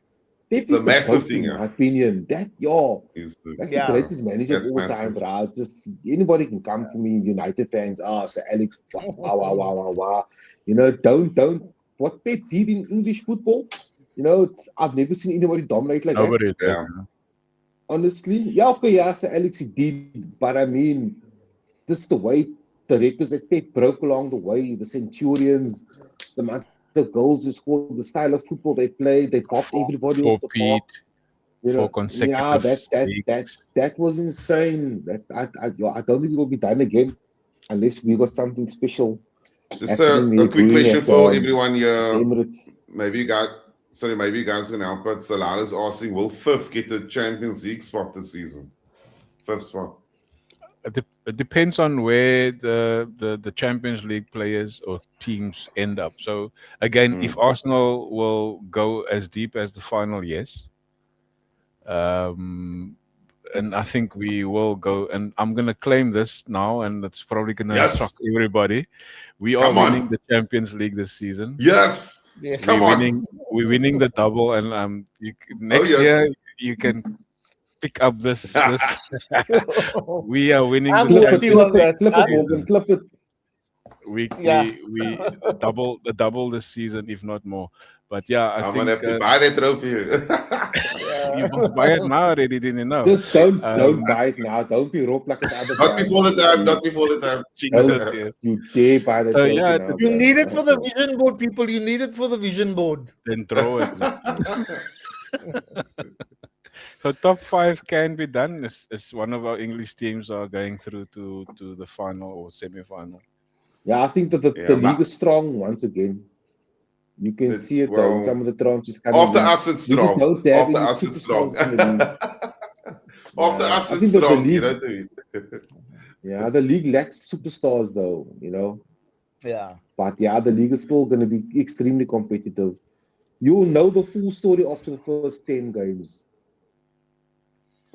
Pep is a massive thing, in my opinion. That's the greatest manager of all time, bro. Just anybody can come for me, United fans. Sir Alex, wow. Don't what Pep did in English football. I've never seen anybody dominate like that. Honestly, Sir Alex, he did. But I mean, just the way the records that Pep broke along the way, the Centurions, the amount of goals they scored, the style of football they played, they popped everybody off the park. For consecutive that was insane. I don't think it will be done again unless we got something special. Just a quick question for everyone here. Emirates. Maybe you guys can help. But Salada's asking, will fifth get the Champions League spot this season? Fifth spot. It depends on where the Champions League players or teams end up. So again, if Arsenal will go as deep as the final, yes. And I think we will go. And I'm gonna claim this now, and it's probably gonna shock everybody. We are winning the Champions League this season. Yes. We're winning the double, and next year you can pick up this. We are winning the clip it. We double this season, if not more. But yeah, I'm gonna have to buy that trophy. You must buy it now already, didn't you know? Just don't buy it now. Don't be rope like other. Not before the time. You dare buy the trophy now. You need it for the vision board, people. You need it for the vision board. Then throw it. So top 5 can be done. As one of our English teams are going through to the final or semi-final. Yeah, I think that the league is strong once again. You can see it in some of the transfers coming. After us, it's strong. After us, it's strong. After us, it's strong. You know what I mean? Yeah, the league lacks superstars, though. Yeah. But yeah, the league is still going to be extremely competitive. You'll know the full story after the first 10 games.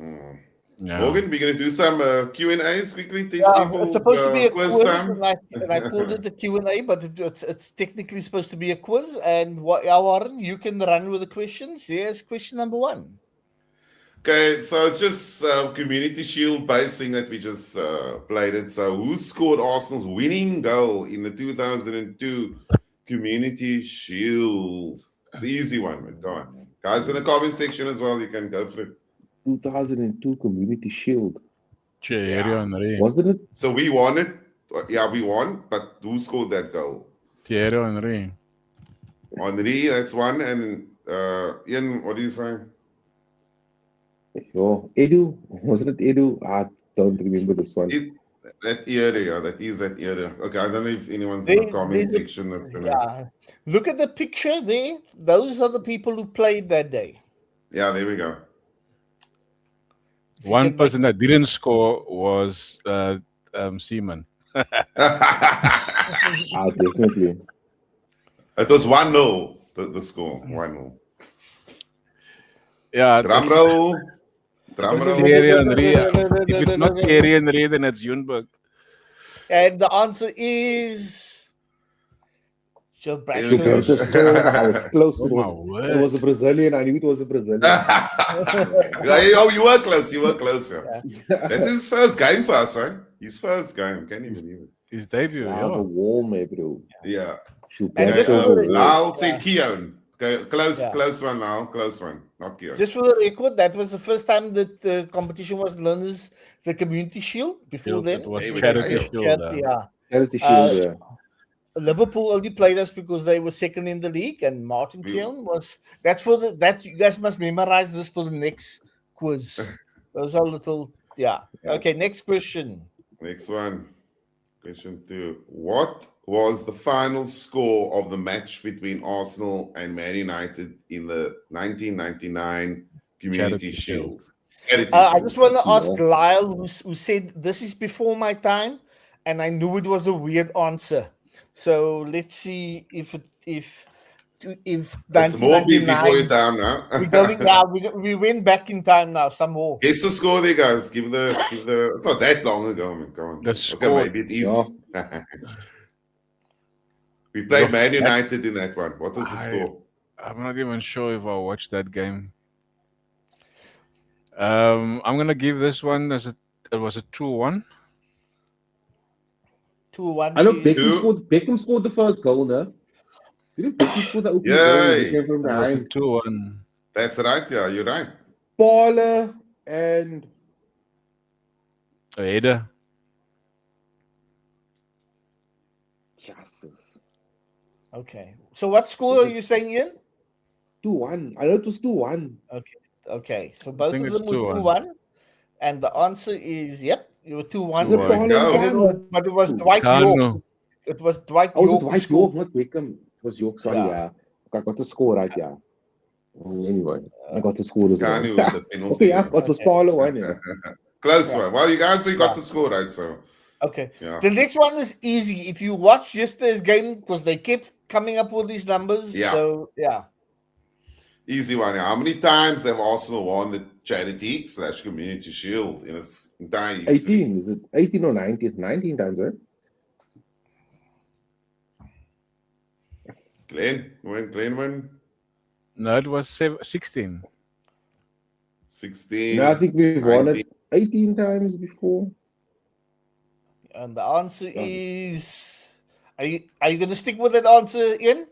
Yeah. Morgan, we're going to do some Q&As quickly. It's supposed to be a quiz, and I called it a Q&A, but it's technically supposed to be a quiz. And Warren, you can run with the questions. Here's question number 1. Okay, so it's just Community Shield based thing that we just played it. So who scored Arsenal's winning goal in the 2002 Community Shield? It's an easy one, man. Go on. Guys in the comment section as well, you can go for it. 2002 Community Shield. Henry. Wasn't it? So we won it. Yeah, we won. But who scored that goal? Thierry Henry. Henry, that's one. And Ian, what do you say? Edu. Wasn't it Edu? I don't remember this one. That era. Okay, I don't know if anyone's in the comment section that's gonna. Yeah. Look at the picture there. Those are the people who played that day. Yeah, there we go. One person that didn't score was Seaman. Definitely. It was 1-0, the score. 1-0. Yeah. Drum roll. Thierry Henry. If it's not Thierry Henry, then it's Junberg. And the answer is Gilberto Silva. I was close. It was a Brazilian. I knew it was a Brazilian. Oh, you were close. You were close. Yeah. That's his first game for us, huh? His first game. Can you believe it? His debut. Yeah, the wall, maybe, bro. Yeah. I'll say Keown. Okay, close one now. Close one. Not Keown. Just for the record, that was the first time that the competition was known as the Community Shield. Before then, it was Charity Shield. Charity Shield, Liverpool only played us because they were second in the league, and Martin Keown was. That's for that. You guys must memorize this for the next quiz. Those are little. Okay, next question. Next one. Question 2. What was the final score of the match between Arsenal and Man United in the 1999 Community Shield? I just want to ask Lyle, who said this is before my time, and I knew it was a weird answer. So let's see if it's more before your time now. We're going now. We went back in time now. Some more. Guess the score there, guys. Give the. It's not that long ago. I mean, come on. Okay, maybe it is. We played Man United in that one. What was the score? I'm not even sure if I watched that game. I'm gonna give this one as it was a 2-1. 2-1. I know Beckham scored the first goal, no? Didn't Beckham score the opening goal? From behind? 2-1. That's right, yeah, you're right. Baller and a header. Jesus. Okay. So what score are you saying, Ian? 2-1. I know it was 2-1. Okay. So both of them were 2-1. And the answer is, yep, you were 2-1. But it was Dwight York. It was Dwight York. Oh, it was Dwight York, not Beckham. It was York, sorry, yeah. I got the score right, yeah. Anyway, I got the score as well. Okay, yeah, it was Paulo one, yeah. Close one. Well, you guys got the score right, so. Okay. Yeah. The next one is easy. If you watch yesterday's game, because they kept coming up with these numbers. Yeah. So, yeah. Easy one. How many times have Arsenal won the Charity/Community Shield in its entire history? 18. Is it 18 or 19? 19 times, right? Glenwin? No, it was 16. 16. No, I think we've won it 18 times before. And the answer is... Are you going to stick with that answer, Ian?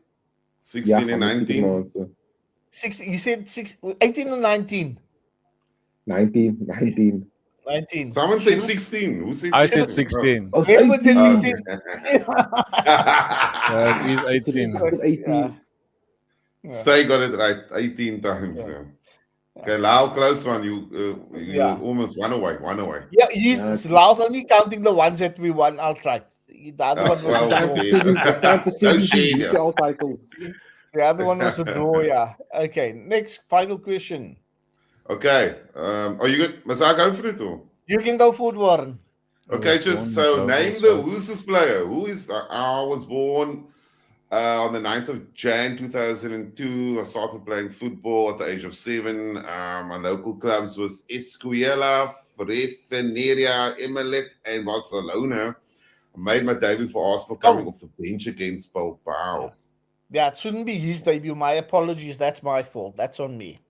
16 and 19. 16, you said 18 or 19? 19. Someone said 16. Who said 16? I said 16. Oh, Edward said 16. It is 18. Stay got it right 18 times. Yeah. Okay, Lau, close one. You almost one away. Yeah, Lau's only counting the ones that we won outright. The other one was it's time for UCL titles. The other one was a draw, yeah. Okay, next final question. Okay. Are you good? Must I go for it or? You can go for it, Warren. Okay, just so name who's this player? Who is I was born on the 9th of Jan 2002. I started playing football at the age of 7. My local clubs was Escuela, Freveneria, Emelec, and Barcelona. I made my debut for Arsenal coming off the bench against Bilbao. Yeah, it shouldn't be his debut. My apologies. That's my fault. That's on me.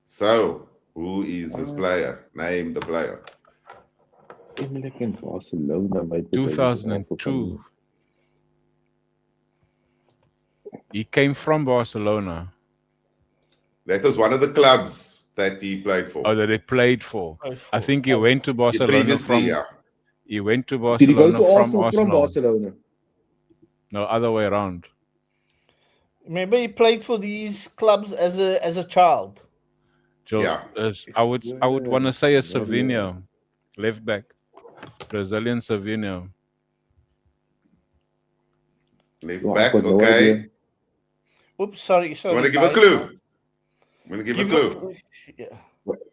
So, who is this player? Name the player. Emelec and Barcelona. 2002. He came from Barcelona. That was one of the clubs that he played for. Oh, that he played for. I think he went to Barcelona He went to Barcelona. Did he go to Arsenal from Barcelona? No, other way around. Maybe he played for these clubs as a child. I would want to say a Savinho, left back, Brazilian Savinho. Left back, okay. Oops, sorry. You want to give a clue? I'm going to give a clue. Yeah.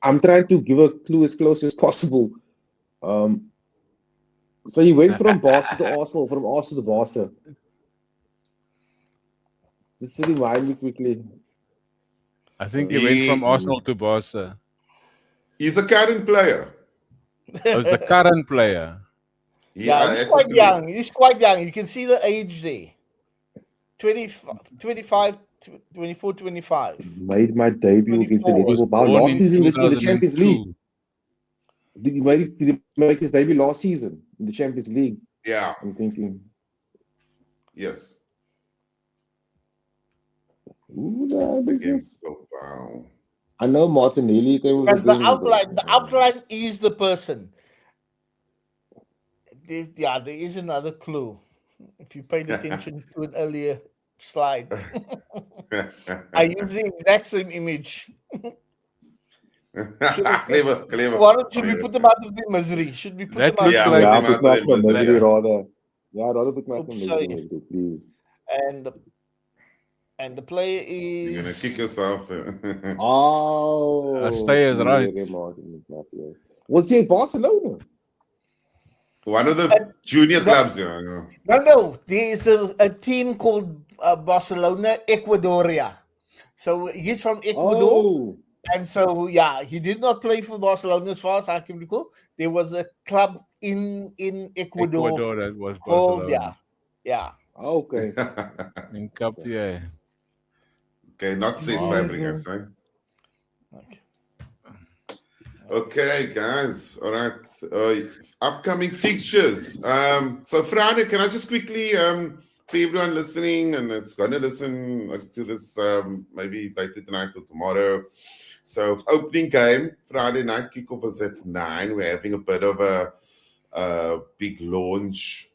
I'm trying to give a clue as close as possible. So you went from Barca to Arsenal, from Arsenal to Barca. Just remind me quickly. I think he went from Arsenal to Barca. He's a current player. Oh, he's the current player. Yeah, he's quite young. He's quite young. You can see the age there. 25, 24, 25. Made my debut against the Liverpool last season in the Champions League. Did he make his debut last season in the Champions League? Yeah. I'm thinking. Yes. Ooh, wow. I know Martinelli. Because the outline is the person. There is another clue. If you paid attention to an earlier slide, I use the exact same image. Clever. Why don't we put them out of their misery? Should we put them out of their misery? Yeah, put them out of misery rather. Yeah, I'd rather put them out of misery, please. And the player is... You're going to kick yourself. Stay is right. Was he at Barcelona? One of the junior clubs. No. There's a team called Barcelona Ecuadoria. So he's from Ecuador. Oh. And so, he did not play for Barcelona as far as I can recall. There was a club in Ecuador that was called, yeah. Okay. In Cup, yeah. Okay, not Cesc Fabregas, right? Okay, guys. All right. Upcoming fixtures. So Friday, can I just quickly, for everyone listening and it's going to listen to this maybe later tonight or tomorrow. So opening game, Friday night kickoff is at 9. We're having a bit of a big launch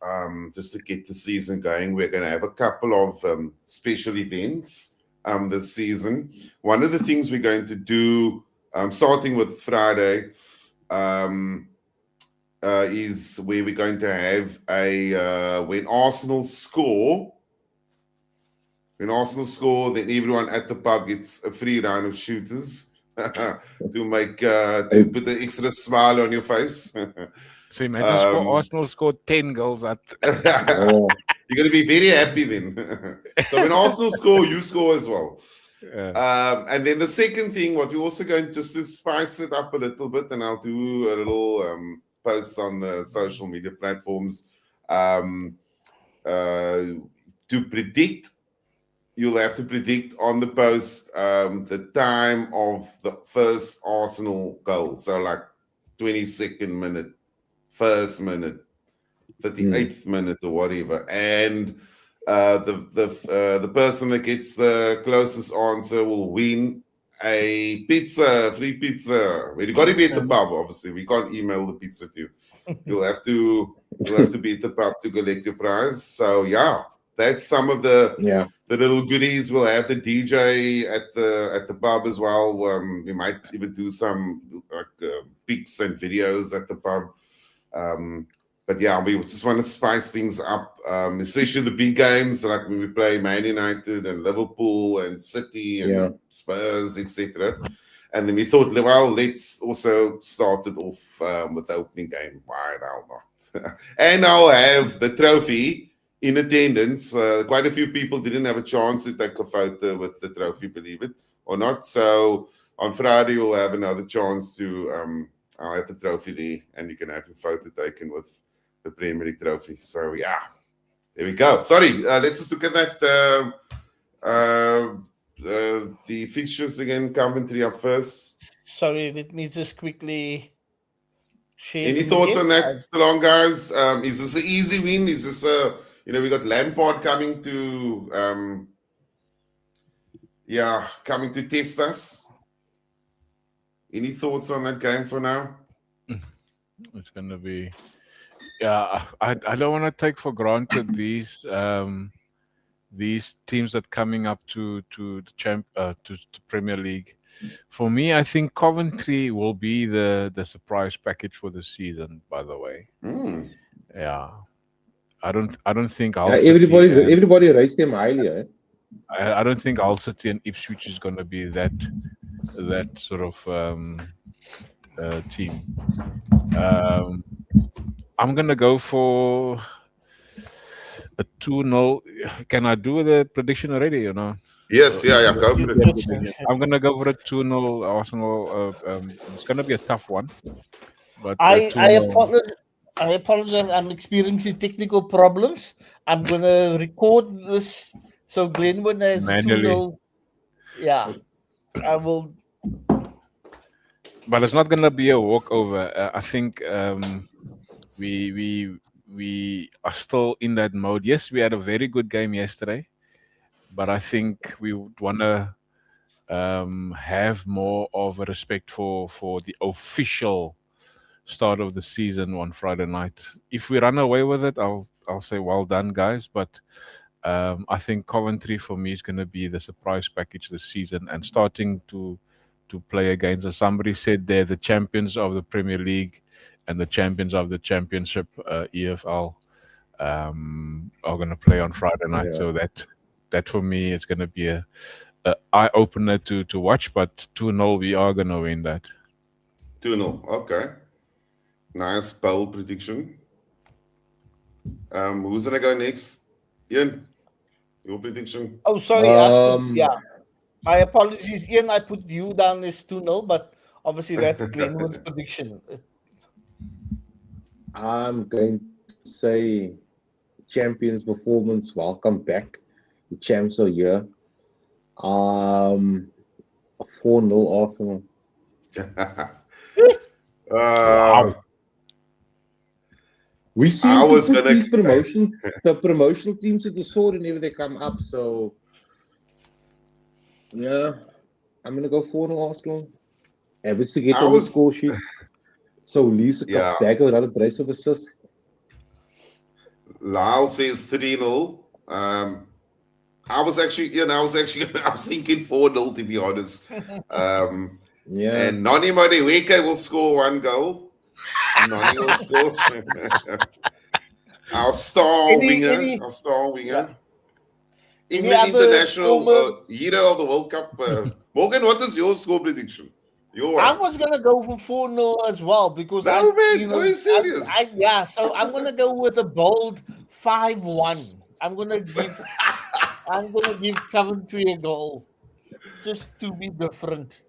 just to get the season going. We're going to have a couple of special events this season. One of the things we're going to do, starting with Friday, is where we're going to have when Arsenal score, then everyone at the pub gets a free round of shooters to put the extra smile on your face. So imagine Arsenal scored 10 goals at. You're going to be very happy then. So when Arsenal score, you score as well. And then the second thing, what we're also going to spice it up a little bit, and I'll do a little posts on the social media platforms to predict. You'll have to predict on the post the time of the first Arsenal goal. So like 22nd minute, 1st minute, 38th minute or whatever. And the person that gets the closest answer will win a free pizza. Well, you got to be at the pub, obviously. We can't email the pizza to you. You'll have to be at the pub to collect your prize. So that's some of the little goodies. We'll have the DJ at the pub as well. We might even do some pics and videos at the pub. But we just want to spice things up, especially the big games, like when we play Man United and Liverpool and City and Spurs, etc. And then we thought, well, let's also start it off with the opening game. Why not? And I'll have the trophy in attendance. Quite a few people didn't have a chance to take a photo with the trophy, believe it or not. So on Friday, we'll have another chance to... I'll have the trophy there, and you can have your photo taken with the Premier League trophy. So there we go. Sorry, let's just look at that. The fixtures again, commentary up first. Sorry, let me just quickly share. Any thoughts on that, Salon guys? Is this an easy win? Is this we got Lampard coming to coming to test us? Any thoughts on that game for now? It's going to be... I don't want to take for granted these teams that coming up to the Premier League. For me, I think Coventry will be the surprise package for the season. By the way, I don't think everybody raised them highly. I don't think Hull City and Ipswich is going to be that sort of team. I'm going to go for a 2-0. Can I do the prediction already or no? Yes, go for it. I'm going to go for a 2-0 Arsenal. It's going to be a tough one. But I I apologize. I'm experiencing technical problems. I'm gonna record this so Glenwin has Manually. 2-0. Yeah, I will. But it's not gonna be a walkover. I think we are still in that mode. Yes, we had a very good game yesterday, but I think we would wanna have more of a respect for the official start of the season on Friday night. If we run away with it, I'll say well done, guys. But I think Coventry for me is going to be the surprise package this season, and starting to play against, as somebody said, they're the champions of the Premier League and the champions of the Championship, EFL, are going to play on Friday night. Yeah. So that for me is going to be a eye opener to watch. But 2-0, we are going to win that. 2-0. Okay. Nice bold prediction. Who's gonna go next? Ian, your prediction. Oh, sorry. My apologies, Ian. I put you down as 2-0, but obviously that's Glenwin's prediction. I'm going to say champions performance. Welcome back. The champs are here. 4-0 Arsenal. Wow. We seem to put these the promotional teams to the sword whenever they come up. So, yeah, I'm going to go 4-0 Arsenal. Average to get on the score sheet. So, Lisa got back with another brace of assists. Lyle says 3-0. I was thinking 4-0 to be honest. And Noni Modeweke will score 1 goal. Noni will score. Our star winger. Yeah. England international hero of the World Cup. Morgan, what is your score prediction? I was gonna go for 4-0 as well because are you serious? So I'm gonna go with a bold 5-1. I'm gonna give Coventry a goal just to be different.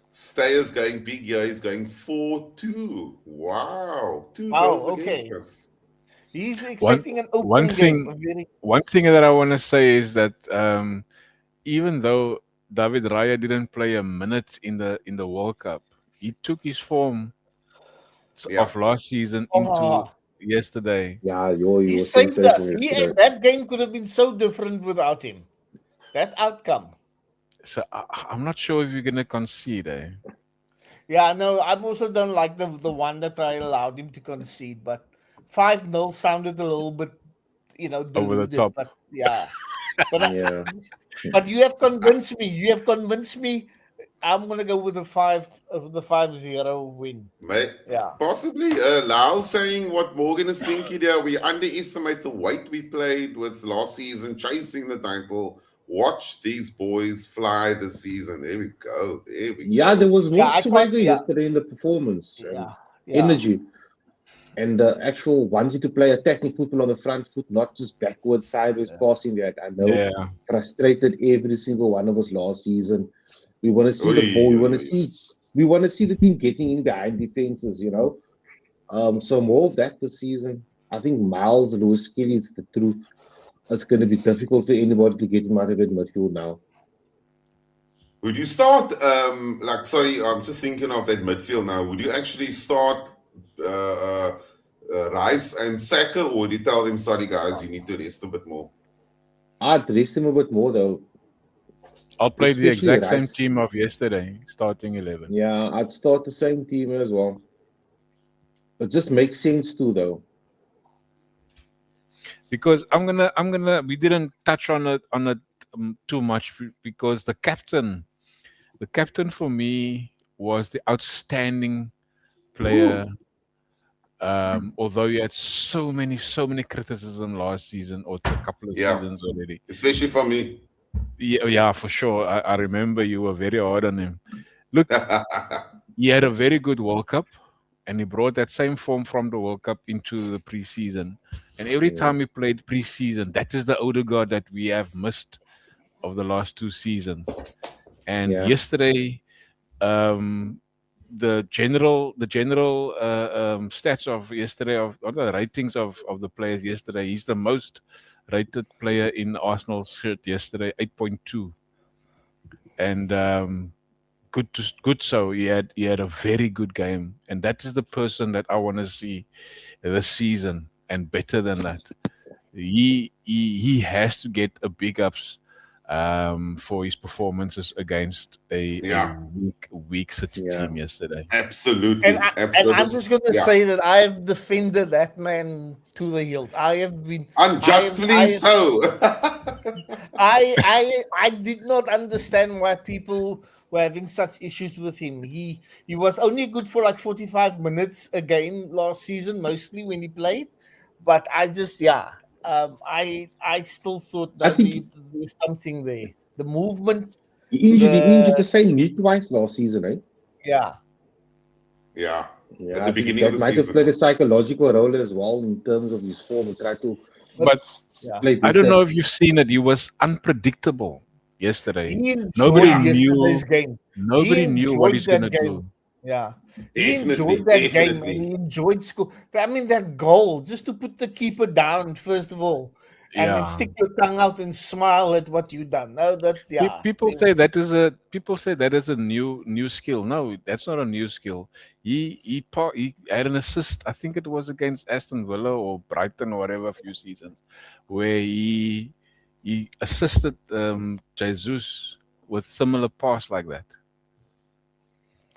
Stayer's going big here. He's going 4-2. Wow. 2 goals against us. He's expecting an open game. One thing that I want to say is that even though David Raya didn't play a minute in the World Cup, he took his form of last season into yesterday. Yeah, he saved us. That game could have been so different without him. That outcome. So I'm not sure if you're gonna concede, eh? Yeah, no, I also don't like the one that I allowed him to concede, but 5-0 sounded a little bit, deluded, over the top. But yeah, but you have convinced me. I'm gonna go with the 5-0 win. Mate, possibly. Lyle's saying what Morgan is thinking there. We underestimate the weight we played with last season, chasing the title. Watch these boys fly this season. There we go. Yeah, there was more swagger yesterday in the performance. Energy. And the actual wanting to play attacking football on the front foot, not just backwards, sideways passing that. I know frustrated every single one of us last season. We want to see the ball. We want to see the team getting in behind defenses, So more of that this season. I think Miles Lewis Kelly is the truth. It's going to be difficult for anybody to get him out of that midfield now. Would you start, I'm just thinking of that midfield now. Would you actually start Rice and Saka, or would you tell them, sorry guys, you need to rest a bit more? I'd rest him a bit more though. I'll play the exact same team of yesterday, starting 11. Yeah, I'd start the same team as well. It just makes sense too though. Because we didn't touch on it too much because the captain for me was the outstanding player. Although he had so many criticism last season or a couple of seasons already, especially from me. Yeah, for sure. I remember you were very hard on him. Look, he had a very good World Cup. And he brought that same form from the World Cup into the preseason. And every time he played preseason, that is the Odegaard that we have missed of the last 2 seasons. And yesterday, general stats of yesterday or the ratings of the players yesterday. He's the most rated player in Arsenal's shirt yesterday, 8.2, and good. So he had a very good game, and that is the person that I want to see this season, and better than that. He has to get a big ups for his performances against a weak City team yesterday. Absolutely. And I'm just going to say that I have defended that man to the hilt. I have been unjustly so. I did not understand why people were having such issues with him. He was only good for like 45 minutes a game last season, mostly when he played. But I just I still thought that there's something there. The movement. He injured the same knee twice last season, right? Yeah. At the beginning of the season. That might have played a psychological role as well in terms of his form and try to. But I don't know if you've seen it. He was unpredictable yesterday. Nobody knew what he's going to do. Yeah, he enjoyed that game and he enjoyed school. I mean, that goal, just to put the keeper down first of all, and then stick your tongue out and smile at what you've done. No, people say that is a new skill. No, that's not a new skill. He had an assist. I think it was against Aston Villa or Brighton or whatever a few seasons, where he assisted Jesus with similar pass like that.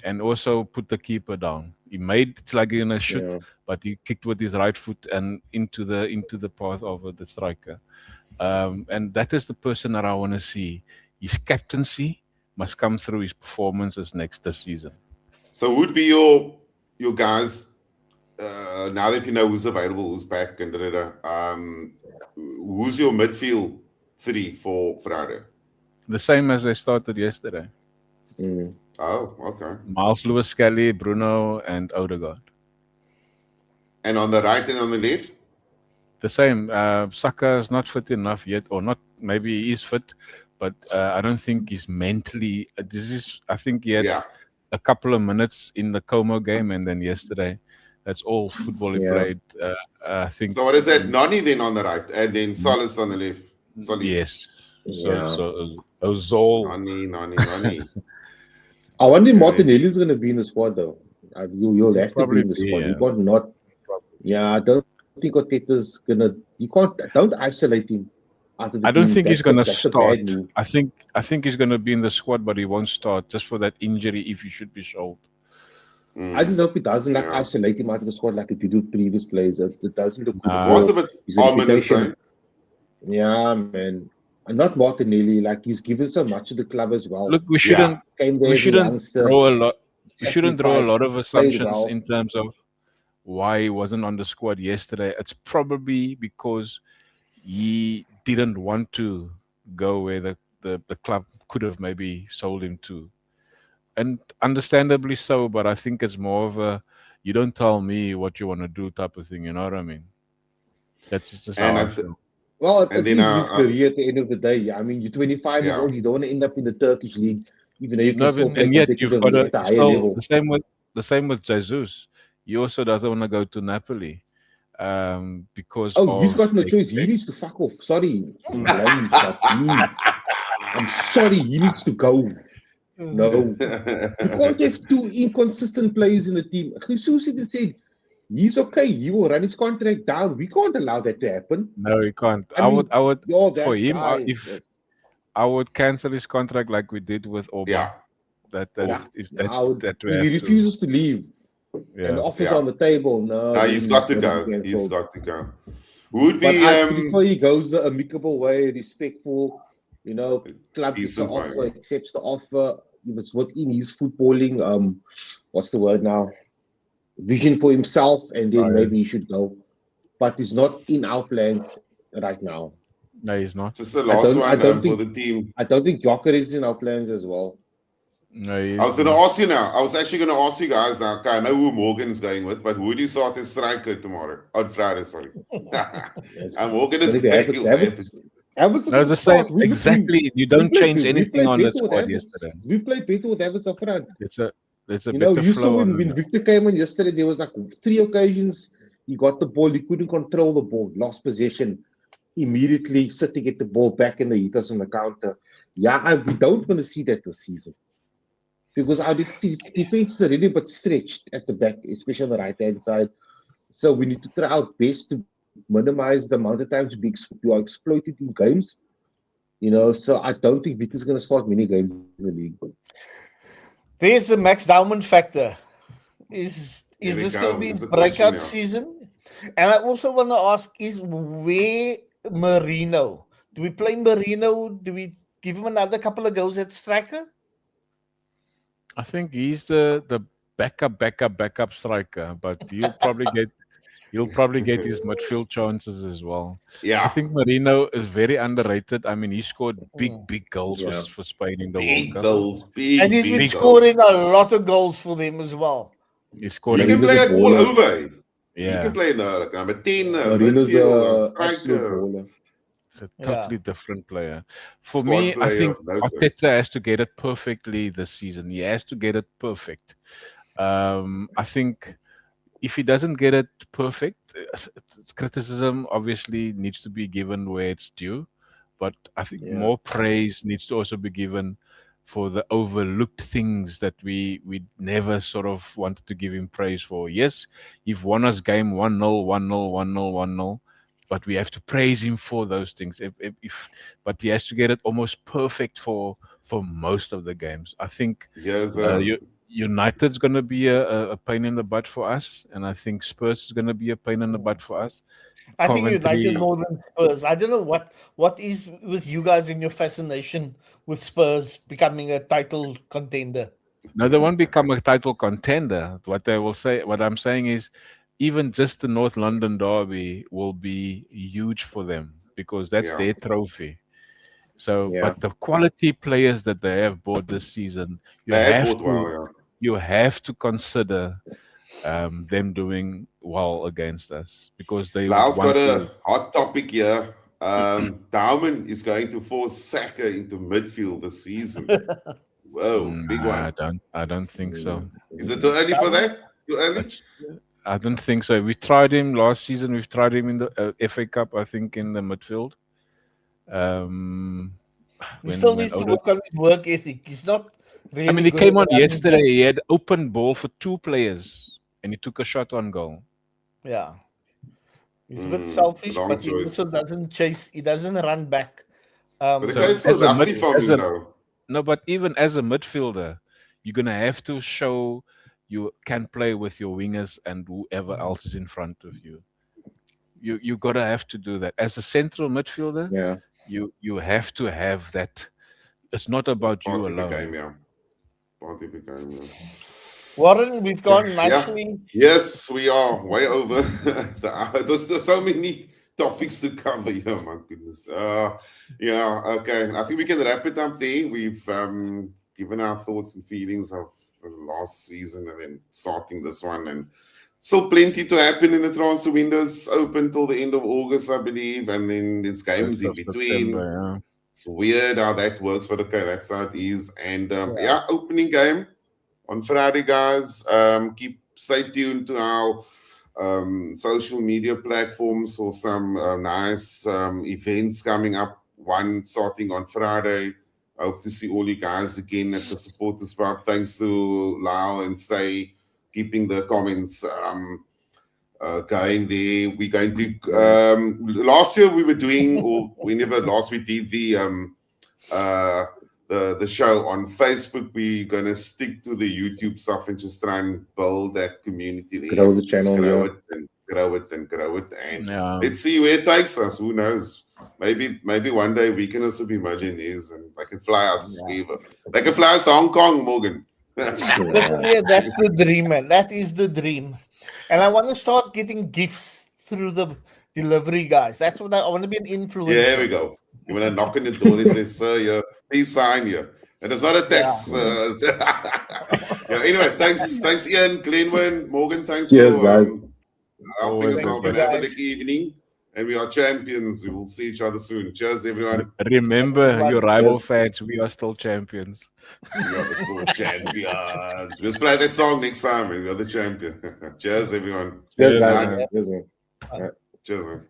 And also put the keeper down. He made it like in a shoot, but he kicked with his right foot and into the path of the striker. And that is the person that I want to see. His captaincy must come through his performances this season. So who would be your guys now that you know who's available, who's back, and who's your midfield three for Friday? The same as they started yesterday. Oh, okay. Miles Lewis-Skelly, Bruno, and Odegaard. And on the right and on the left? The same. Saka is not fit enough yet, or not. Maybe he is fit, but I don't think he's mentally. I think he had a couple of minutes in the Como game, and then yesterday. That's all football he played. I think. So what is that? Nani then on the right, and then Solis on the left. Solis. Yes. So Ozol. Nani. I wonder if Martinelli is going to be in the squad, though. You'll have to be in the squad. You got not. Yeah, I don't think Oteta's going to. You can't. Don't isolate him. I don't think he's going to start. I think he's going to be in the squad, but he won't start just for that injury if he should be showed. I just hope he doesn't isolate him out of the squad like he did with previous players. It doesn't look good. What's a bit ominous, right? Yeah, man. And not Martinelli, like he's given so much to the club as well. Look, we shouldn't draw a lot. We shouldn't draw a lot of assumptions in terms of why he wasn't on the squad yesterday. It's probably because he didn't want to go where the club could have maybe sold him to. And understandably so, but I think it's more of a you don't tell me what you want to do type of thing, you know what I mean? That's just how I feel. Well, it is his career at the end of the day. I mean, you're 25 years old. You don't want to end up in the Turkish league, even though you can still play competitively at a higher level. The same with Jesus. He also doesn't want to go to Napoli because. He's got no choice. He needs to fuck off. Sorry, I'm sorry. He needs to go. No, you can't have two inconsistent players in the team. Jesus even said. He's okay. He will run his contract down. We can't allow that to happen. No, he can't. I would for him. I would cancel his contract like we did with Orban. He refuses to leave. And the offer's on the table. No, he's got to go. He's got to go. Would be. I prefer he goes the amicable way, respectful. You know, club gets the offer, accepts the offer. If it's within his footballing, what's the word now? Vision for himself, and then maybe he should go. But he's not in our plans right now. No, he's not. Just the last one for the team. I don't think Joker is in our plans as well. No, I was going to ask you now. I was actually going to ask you guys now. Okay, I know who Morgan's going with, but who do you start as striker tomorrow? On Friday, sorry. And Morgan is the same. Exactly. You don't change anything on the squad yesterday. We played better with Havertz up front. It's there's a You know, better you saw flow. when Victor came on yesterday, there was like 3 occasions he got the ball, he couldn't control the ball, lost possession, immediately sitting at the ball back in the heaters on the counter. Yeah, we don't want to see that this season. Because our defense is already but stretched at the back, especially on the right-hand side. So we need to try our best to minimize the amount of times we are exploited in games. You know, so I don't think Victor's going to start many games in the league. There's the Max Dowman factor. Is this going to be breakout season? And I also want to ask, is where Marino? Do we play Marino? Do we give him another couple of goals at striker? I think he's the backup striker, but he'll probably get his midfield chances as well. Yeah, I think Marino is very underrated. I mean, he scored big goals for Spain in the World Cup. And he's been scoring a lot of goals for them as well. He can play like all over. Yeah. He can play like number 10, Marino's midfield, absolute striker. baller. It's a totally different player. For me, I think Arteta has to get it perfectly this season. He has to get it perfect. I think if he doesn't get it perfect, criticism obviously needs to be given where it's due. But I think more praise needs to also be given for the overlooked things that we never sort of wanted to give him praise for. Yes, he's won us game 1-0, 1-0, 1-0, 1-0. But we have to praise him for those things. But he has to get it almost perfect for most of the games. I think United's going to be a pain in the butt for us, and I think Spurs is going to be a pain in the butt for us. I think United more than Spurs. I don't know what is with you guys in your fascination with Spurs becoming a title contender. No, they won't become a title contender. What I'm saying is, even just the North London derby will be huge for them because that's their trophy. So, but the quality players that they have bought this season, you have to consider them doing well against us because they. Lao's got a hot topic here. Dowman is going to force Saka into midfield this season. Whoa, big one. I don't think so. Is it too early for that? Too early? I don't think so. We tried him last season. We've tried him in the FA Cup, I think, in the midfield. He still needs to work on his work ethic. He's not really. I mean, he came on yesterday. He had open ball for 2 players, and he took a shot on goal. Yeah, he's a bit selfish, but he also doesn't chase. He doesn't run back. But the guy's so lusty for me, though. No, but even as a midfielder, you're gonna have to show you can play with your wingers and whoever else is in front of you. You gotta have to do that as a central midfielder. Yeah. You have to have that. It's not about you alone. Warren, we've gone nicely. Yes, we are way over the hour. There's so many topics to cover here. My goodness. Okay. I think we can wrap it up there. We've given our thoughts and feelings of the last season and then starting this one, and still plenty to happen in the transfer windows open till the end of August, I believe, and then there's games in between. It's weird how that works, but okay, that's how it is. And opening game on Friday, guys. Stay tuned to our social media platforms for some nice events coming up. One starting on Friday. I hope to see all you guys again at the Supporters Pub. Thanks to Lau and Say keeping the comments going there. We're going to last year we were doing, or whenever last we did the show on Facebook. We're gonna stick to the YouTube stuff and just try and build that community there. Grow the channel, grow it, and let's see where it takes us. Who knows? Maybe one day we can also be millionaires and they can fly us wherever. They can fly us to Hong Kong, Morgan. That's the dream, man. That is the dream. And I want to start getting gifts through the delivery guys. That's what I want to be an influencer. Yeah, there we go. You want to knock on the door and say, sir, please sign here. And it's not a text. Anyway, thanks Ian, Glenwin, Morgan, thanks for guys. helping us out and have a lucky evening. And we are champions. We will see each other soon. Cheers, everyone. Remember, your rival fans, we are still champions. We are still champions. Let's play that song next time, and we are the champion. Cheers, everyone. Cheers, man. Cheers, man. Cheers, man.